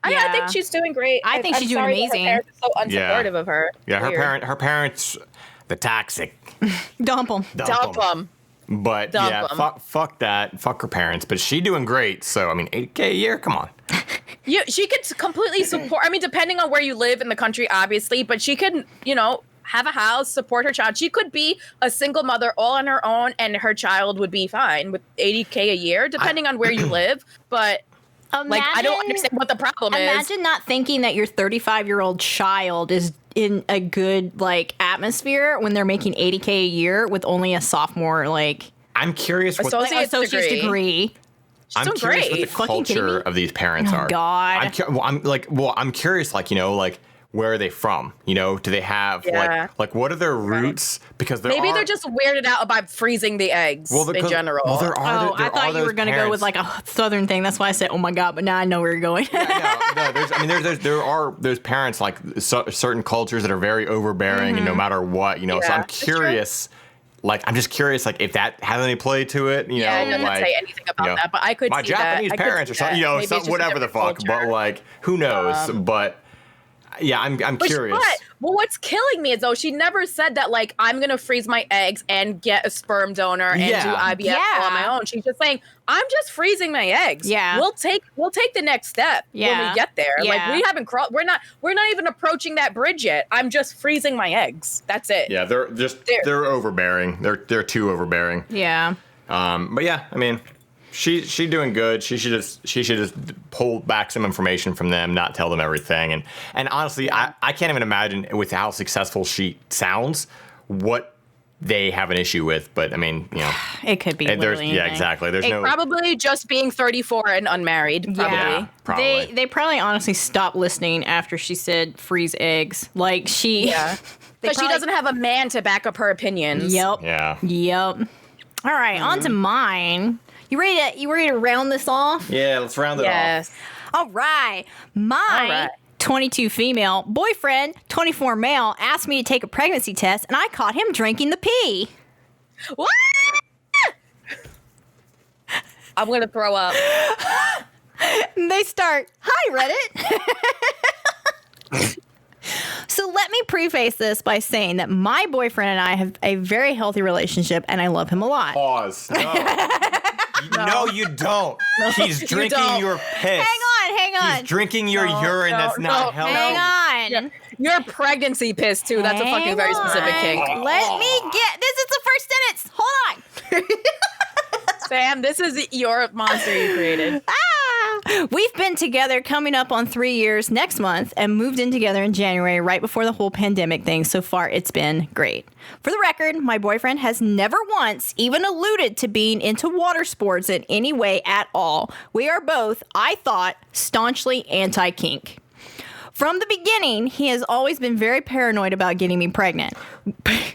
I think she's doing great. I think she's doing amazing. Her parents are so unsupportive of her. Yeah, Weird. her parents, the toxic. Dump them. Dump them. But fuck that. Fuck her parents. But she doing great. So I mean, $8,000 a year. Come on. She could completely support. I mean, depending on where you live in the country, obviously, but she could, have a house, support her child. She could be a single mother all on her own, and her child would be fine with $80,000 a year, depending on where you live. But I don't understand what the problem is. Imagine not thinking that your 35-year-old child is in a good atmosphere when they're making $80,000 a year with only a sophomore I'm curious what associate's degree. I'm curious what the culture of these parents are. God. I'm curious, where are they from? Do they have what are their roots? Because maybe they're just weirded out about freezing the eggs in general. Well, I thought you were going to go with a southern thing. That's why I said, "Oh my god!" But now I know where you're going. There's parents certain cultures that are very overbearing, and no matter what, So I'm curious. I'm just curious, if that has any play to it. I didn't say anything about that, but I could my see Japanese that. parents or something, whatever the fuck. Culture. But who knows? But. Yeah, I'm curious. But what's killing me is though she never said that I'm gonna freeze my eggs and get a sperm donor and do IVF all on my own. She's just saying I'm just freezing my eggs. Yeah, we'll take the next step when we get there. Yeah. We haven't we're not even approaching that bridge yet. I'm just freezing my eggs. That's it. Yeah, they're overbearing. They're too overbearing. Yeah. But yeah, I mean. She's doing good. She should just pull back some information from them, not tell them everything. And honestly, I can't even imagine with how successful she sounds what they have an issue with. But I mean, it could be. Exactly. There's probably just being 34 and unmarried. Probably. Yeah, probably. They probably honestly stopped listening after she said freeze eggs. Because she doesn't have a man to back up her opinions. Yep. Yeah. Yep. All right, on to mine. You ready to round this off? Yeah, let's round it off. All right. My 22 female boyfriend, 24 male, asked me to take a pregnancy test, and I caught him drinking the pee. What? I'm going to throw up. And they start, "Hi, Reddit." So let me preface this by saying that my boyfriend and I have a very healthy relationship, and I love him a lot. Pause. No. No, you don't. He's drinking your piss. Hang on. He's drinking your urine that's not healthy. Hang on. Yeah. Your pregnancy piss, too. That's a fucking very specific kink. Let me get... This is the first sentence. Hold on. Sam, this is your monster you created. We've been together coming up on 3 years next month and moved in together in January right before the whole pandemic thing. So far, it's been great. For the record, my boyfriend has never once even alluded to being into water sports in any way at all. We are both, I thought, staunchly anti-kink. From the beginning, he has always been very paranoid about getting me pregnant.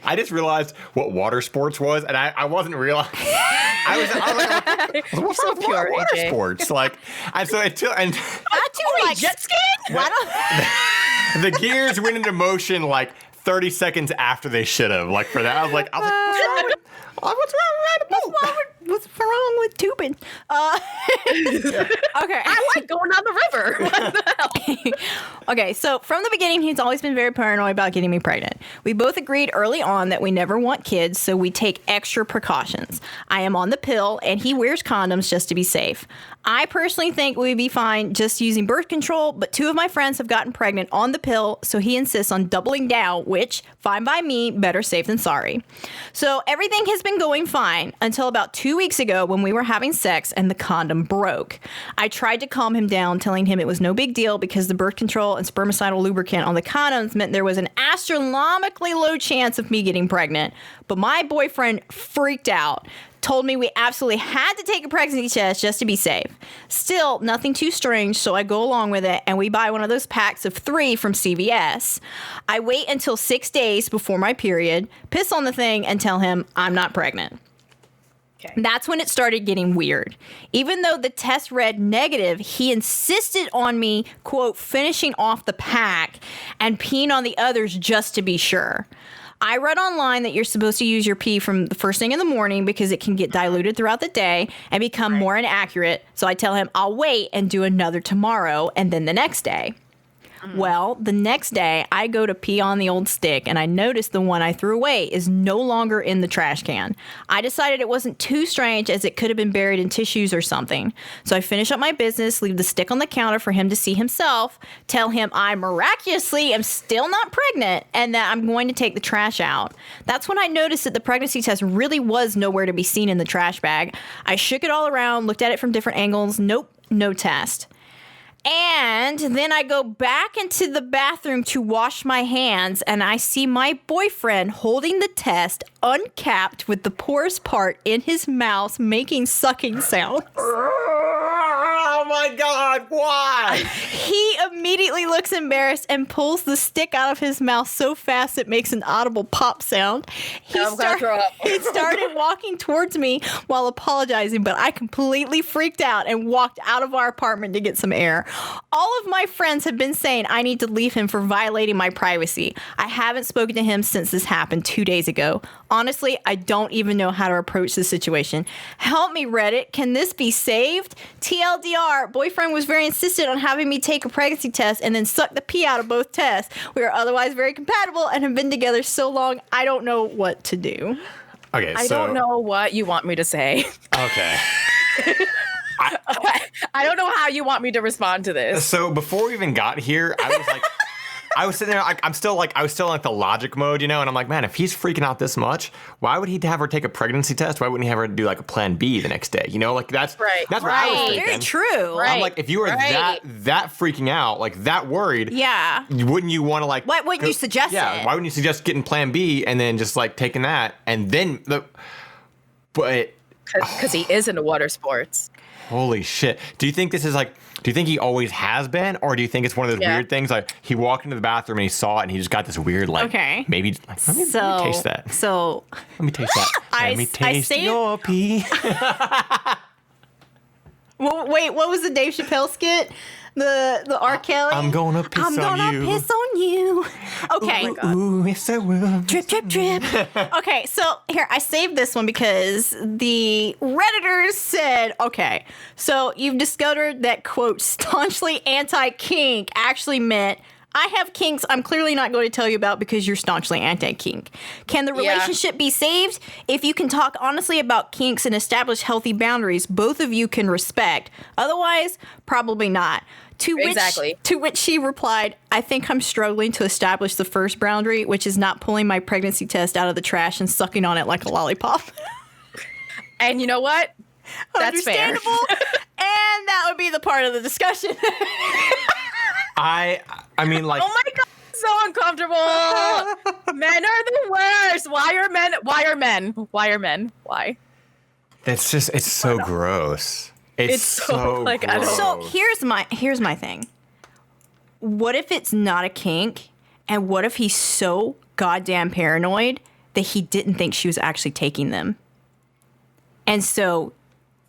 I just realized what water sports was, and I wasn't realizing. I was like, what's so up with pure, water AJ. sports? Like, and so until Not too like jet skiing? the gears went into motion like 30 seconds after they should have. Like for that, I was like, what's wrong with What's wrong with tubing? Okay. I like going down the river. What the hell? Okay, so from the beginning, he's always been very paranoid about getting me pregnant. We both agreed early on that we never want kids, so we take extra precautions. I am on the pill, and he wears condoms just to be safe. I personally think we'd be fine just using birth control, but 2 of my friends have gotten pregnant on the pill, so he insists on doubling down, which, fine by me, better safe than sorry. So everything has been going fine until about 2 weeks ago when we were having sex and the condom broke. I tried to calm him down, telling him it was no big deal because the birth control and spermicidal lubricant on the condoms meant there was an astronomically low chance of me getting pregnant. But my boyfriend freaked out, told me we absolutely had to take a pregnancy test just to be safe. Still, nothing too strange, so I go along with it, and we buy one of those packs of 3 from CVS. I wait until 6 days before my period, piss on the thing, and tell him I'm not pregnant. Okay. That's when it started getting weird. Even though the test read negative, he insisted on me, quote, finishing off the pack and peeing on the others just to be sure. I read online that you're supposed to use your pee from the first thing in the morning because it can get diluted throughout the day and become more inaccurate. So I tell him I'll wait and do another tomorrow and then the next day. Well, the next day, I go to pee on the old stick, and I notice the one I threw away is no longer in the trash can. I decided it wasn't too strange as it could have been buried in tissues or something. So I finish up my business, leave the stick on the counter for him to see himself, tell him I miraculously am still not pregnant, and that I'm going to take the trash out. That's when I noticed that the pregnancy test really was nowhere to be seen in the trash bag. I shook it all around, looked at it from different angles. Nope, no test. And then I go back into the bathroom to wash my hands, and I see my boyfriend holding the test uncapped with the poorest part in his mouth, making sucking sounds. Oh my God, why? He immediately looks embarrassed and pulls the stick out of his mouth so fast it makes an audible pop sound. I'm gonna throw up. He started walking towards me while apologizing, but I completely freaked out and walked out of our apartment to get some air. All of my friends have been saying I need to leave him for violating my privacy. I haven't spoken to him since this happened 2 days ago. Honestly, I don't even know how to approach the situation. Help me, Reddit. Can this be saved? TLDR, boyfriend was very insistent on having me take a pregnancy test and then suck the pee out of both tests. We are otherwise very compatible and have been together so long, I don't know what to do. Okay, I so don't know what you want me to say. Okay. I don't know how you want me to respond to this. So before we even got here, I was like, I was sitting there, I was still in like the logic mode, you know, and I'm like, man, if he's freaking out this much, why would he have her take a pregnancy test? Why wouldn't he have her do like a plan B the next day? You know, like that's Right. what I was Right. thinking. Very true. Right. I'm like, if you were that freaking out, like that worried, Yeah. wouldn't you want to like? Why wouldn't you suggest Yeah, it? why wouldn't you suggest getting plan B and then just like taking that and then but Because he is into water sports. holy shit. Do you think this is like, do you think he always has been? Or do you think it's one of those weird things like he walked into the bathroom and he saw it and he just got this weird like, Okay. maybe, like, let me taste that. So Let me taste that. Let me taste saved- your pee. Well, wait, what was the Dave Chappelle skit? The R. Kelly? I'm gonna piss I'm on gonna you. piss on you. Okay. Ooh, yes I will. Drip, drip, drip. Okay, so here, I saved this one because the Redditors said, okay, so you've discovered that, quote, staunchly anti-kink actually meant I have kinks I'm clearly not going to tell you about because you're staunchly anti-kink. Can the relationship be saved? If you can talk honestly about kinks and establish healthy boundaries both of you can respect. Otherwise, probably not. To which she replied, I think I'm struggling to establish the first boundary, which is not pulling my pregnancy test out of the trash and sucking on it like a lollipop. And you know what? That's fair. Understandable. And that would be the part of the discussion. I mean, like, Oh my god, so uncomfortable. Men are the worst. Why are men? Why are men? Why are men? Why? it's so gross. It's so, like, I don't- gross. So here's my thing. What if it's not a kink, and what if he's so goddamn paranoid that he didn't think she was actually taking them, and so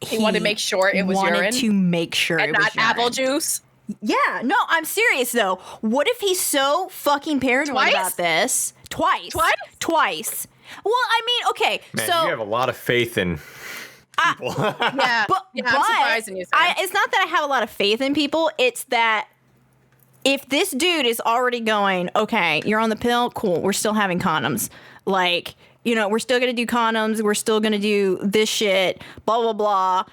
He wanted to make sure it was wanted urine to make sure and it was not urine. apple juice. Yeah, no, I'm serious though. What if he's so fucking paranoid Twice? about this? Twice. Well, I mean, okay, Man, so you have a lot of faith in people. Yeah, But, yeah, I'm surprised in you. Sam. it's not that I have a lot of faith in people. It's that if this dude is already going, okay, you're on the pill, cool, we're still having condoms. Like, we're still going to do condoms. We're still going to do this shit, blah, blah, blah.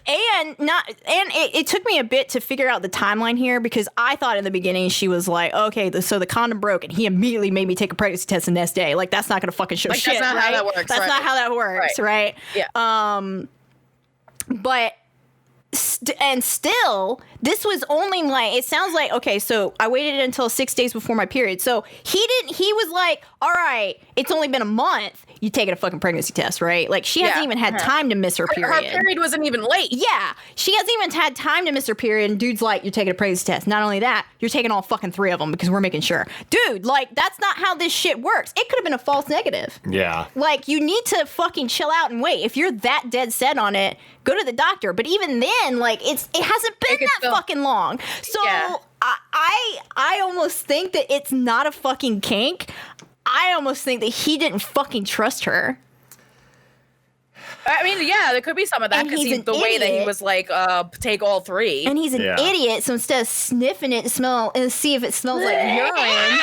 It took me a bit to figure out the timeline here because I thought in the beginning she was like, okay, so the condom broke and he immediately made me take a pregnancy test the next day. Like, that's not going to fucking show Like, shit, that's not right? how that works, That's right. not how that works, right? Yeah. But still, this was only like, it sounds like, okay, so I waited until 6 days before my period. So he was like, all right, it's only been a month. You taking a fucking pregnancy test, right? Like, she hasn't Yeah. even had time to miss her Her period. period wasn't even late. Yeah, she hasn't even had time to miss her period, and dude's like, you're taking a pregnancy test. Not only that, you're taking all fucking 3 of them because we're making sure. Dude, like, that's not how this shit works. It could have been a false negative. Yeah. Like, you need to fucking chill out and wait. If you're that dead set on it, go to the doctor. But even then, like, it hasn't been It could that still- fucking long. So Yeah. I almost think that it's not a fucking kink. I almost think that he didn't fucking trust her. I mean, yeah, there could be some of that And because he's an the way that he idiot. was like, take all 3. And he's an Yeah. idiot. So instead of sniffing it and see if it smells like urine,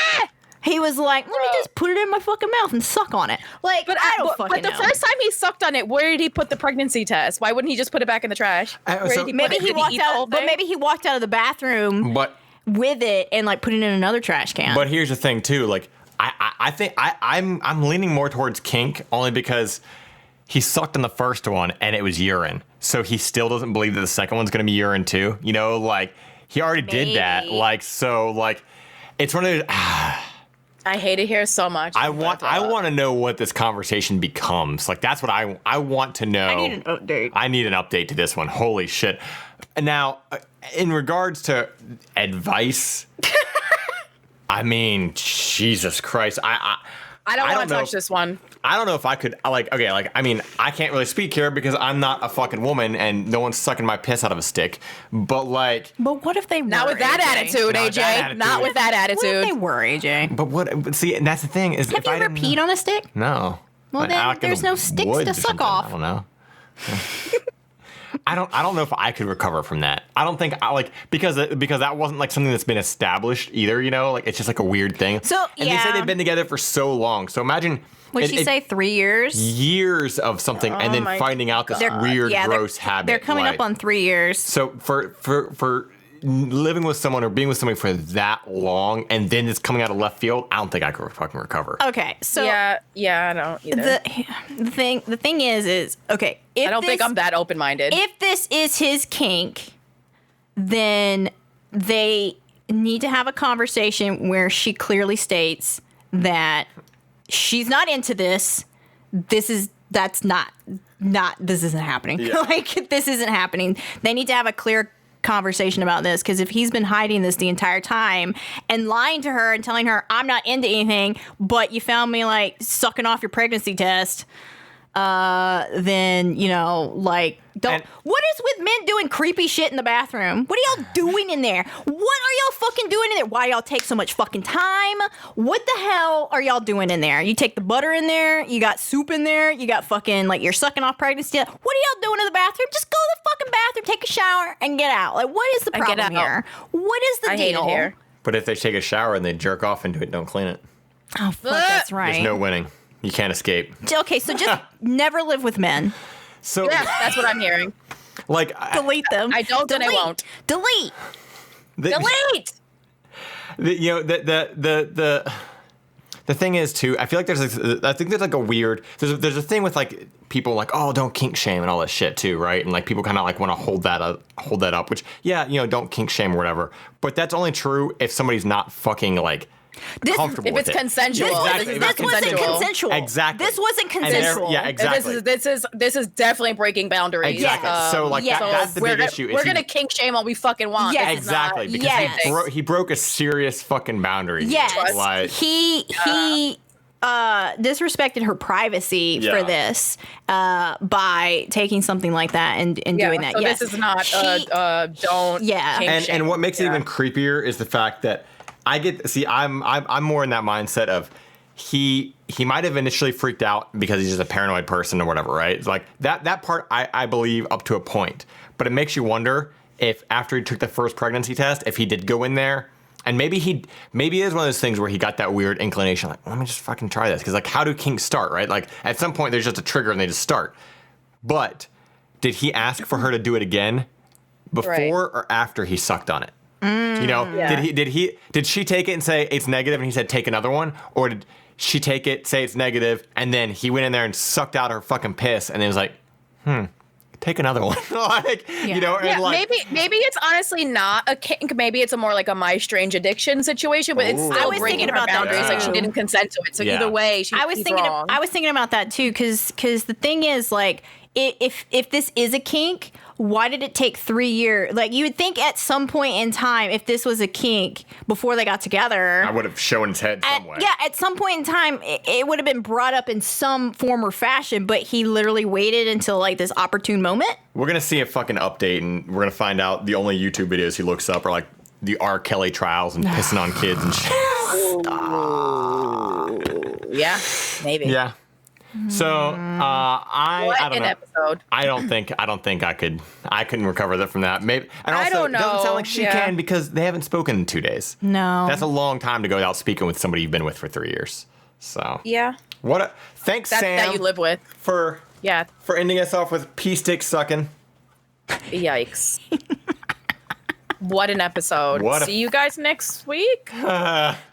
he was like, let me just put it in my fucking mouth and suck on it. Like, But I don't fucking but the know. first time he sucked on it, where did he put the pregnancy test? Why wouldn't he just put it back in the trash? Where so- did he put maybe it? he Did walked eat the whole out, but thing? maybe he walked out of the bathroom But with it and like put it in another trash can. But here's the thing too, like I think I'm leaning more towards kink only because he sucked on the first one and it was urine. So he still doesn't believe that the second one's gonna be urine too. Like he already did that. Maybe. Like so like it's one of those I hate it here so much. I want to know what this conversation becomes. Like that's what I want to know. I need an update. I need an update to this one. Holy shit. Now, in regards to advice, I mean, Jesus Christ. I don't want to know touch if- this one. I don't know if I could, I can't really speak here because I'm not a fucking woman and no one's sucking my piss out of a stick. But like, But what if they Not were, with that AJ? attitude, Not with AJ. that attitude. Not with that What if attitude. they were, AJ? but see, and that's the thing is, Have if you I ever didn't peed on a stick? No. Well, Like, then out in there's the no sticks woods to or suck something. off. I don't know. I don't know if I could recover from that. I don't think because that wasn't like something that's been established either. Like it's just like a weird thing. So, and they say yeah. they've been together for so long. So imagine Would she say 3 years? years of something and then my finding out this God. weird, Yeah, gross habit. They're coming like- up on 3 years. So for living with someone or being with somebody for that long and then it's coming out of left field, I don't think I could fucking recover. Okay, so yeah, I don't either. the thing is okay. If I don't think I'm that open-minded. If this is his kink, then they need to have a conversation where she clearly states that she's not into this. This isn't happening. Yeah. Like, this isn't happening. They need to have a clear conversation about this, because if he's been hiding this the entire time and lying to her and telling her, I'm not into anything, but you found me like sucking off your pregnancy test, then don't. And- What is with men doing creepy shit in the bathroom? What are y'all doing in there? What are y'all fucking doing in there? Why y'all take so much fucking time? What the hell are y'all doing in there? You take the butter in there, you got soup in there, you got fucking like you're sucking off pregnancy test. What are y'all doing in the bathroom? Just go to the fucking bathroom, take a shower, and get out. Like, what is the And get problem out. here? What is the I hate deal? it here. But if they take a shower and they jerk off into it, don't clean it. Oh fuck, that's right. There's no winning. You can't escape. Okay, so just never live with men. So Yeah, that's what I'm hearing. like Delete them. I don't and I Delete. won't. Delete. the, Delete! the the thing is too, I feel like I think there's like a weird, there's a thing with like people like, oh, don't kink shame and all that shit too, right? And like people kind of like want to hold that up, which yeah, you know, don't kink shame or whatever. But that's only true if somebody's not fucking like comfortable if with it's it. consensual. Exactly. This wasn't consensual. Exactly. This wasn't And consensual. yeah, exactly. This is definitely breaking boundaries. Exactly. So like that's the big issue. We're gonna kink shame all we fucking want. Yes. This is not Exactly, because Yes. he broke a serious fucking boundary. Yes, Like, he disrespected her privacy Yeah. for this by taking something like that and doing that. So Yes. this is not don't. Yeah. kink shame. and what makes it even creepier is the fact that I'm more in that mindset of he might have initially freaked out because he's just a paranoid person or whatever, right? It's like that part I believe up to a point, but it makes you wonder if after he took the first pregnancy test, if he did go in there and maybe it is one of those things where he got that weird inclination, like, let me just fucking try this, because like how do kinks start, right? Like at some point there's just a trigger and they just start. But did he ask for her to do it again before or after he sucked on it? You know, did she take it and say it's negative and he said take another one, or did she take it, say it's negative, and then he went in there and sucked out her fucking piss and then was like, take another one. Like, you know, and like, maybe it's honestly not a kink. Maybe it's a more like a My Strange Addiction situation, but it's Ooh. still I was breaking thinking her about that boundaries. Like she too. didn't consent to it. So Yeah. either way, she's I was thinking about that too, because the thing is, like, if this is a kink, why did it take 3 years? Like, you would think at some point in time, if this was a kink before they got together, I would have shown his head some way. yeah, at some point in time, it would have been brought up in some form or fashion. But he literally waited until like this opportune moment. We're gonna see a fucking update, and we're gonna find out the only YouTube videos he looks up are like the R. Kelly trials and pissing on kids and shit. Yeah, maybe. Yeah. So I What don't an know. episode. I don't think I couldn't recover that from that. Maybe, and also I don't it doesn't know. sound like she Yeah. can because they haven't spoken in 2 days. No, That's a long time to go without speaking with somebody you've been with for 3 years. So Yeah. Thanks, That Sam, you live with. for Yeah. ending us off with pea stick sucking. Yikes. What an episode. What a- See you guys next week.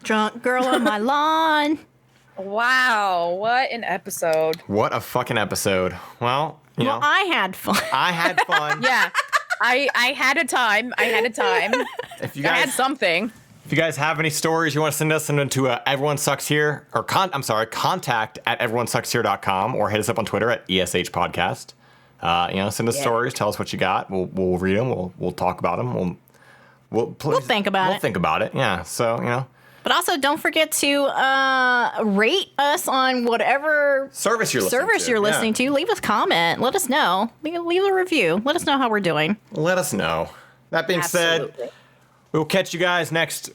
drunk girl on my lawn. Wow. What an episode. What a fucking episode. Well, you Well, know, I had fun. I had fun. Yeah. I had a time. If you I had guys something. If you guys have any stories you want to send us, send them to Everyone Sucks Here, or contact at everyonesuckshere.com, or hit us up on Twitter at ESH Podcast. You know, send us stories, tell us what you got. We'll read them. We'll talk about them. We'll think about it. We'll think about it. Yeah. So, you know, But also, don't forget to rate us on whatever service you're listening to. to. Leave us a comment. Let us know. Leave a review. Let us know how we're doing. Let us know. That being said, Absolutely. we'll catch you guys next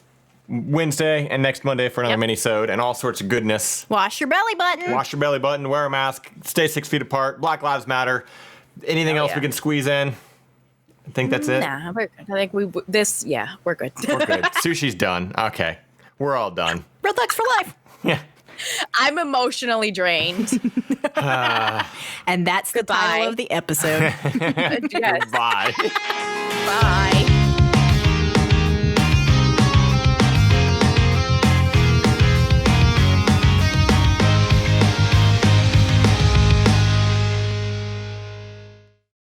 Wednesday and next Monday for another mini-sode and all sorts of goodness. Wash your belly button. Wash your belly button, wear a mask, stay 6 feet apart, Black Lives Matter. Anything else we can squeeze in? I think that's it. Nah, we're good. I think we're good. We're good. Sushi's done. Okay. We're all done. Real thugs for life. Yeah. I'm emotionally drained. And that's the Goodbye. title of the episode. Yes. Bye. Bye.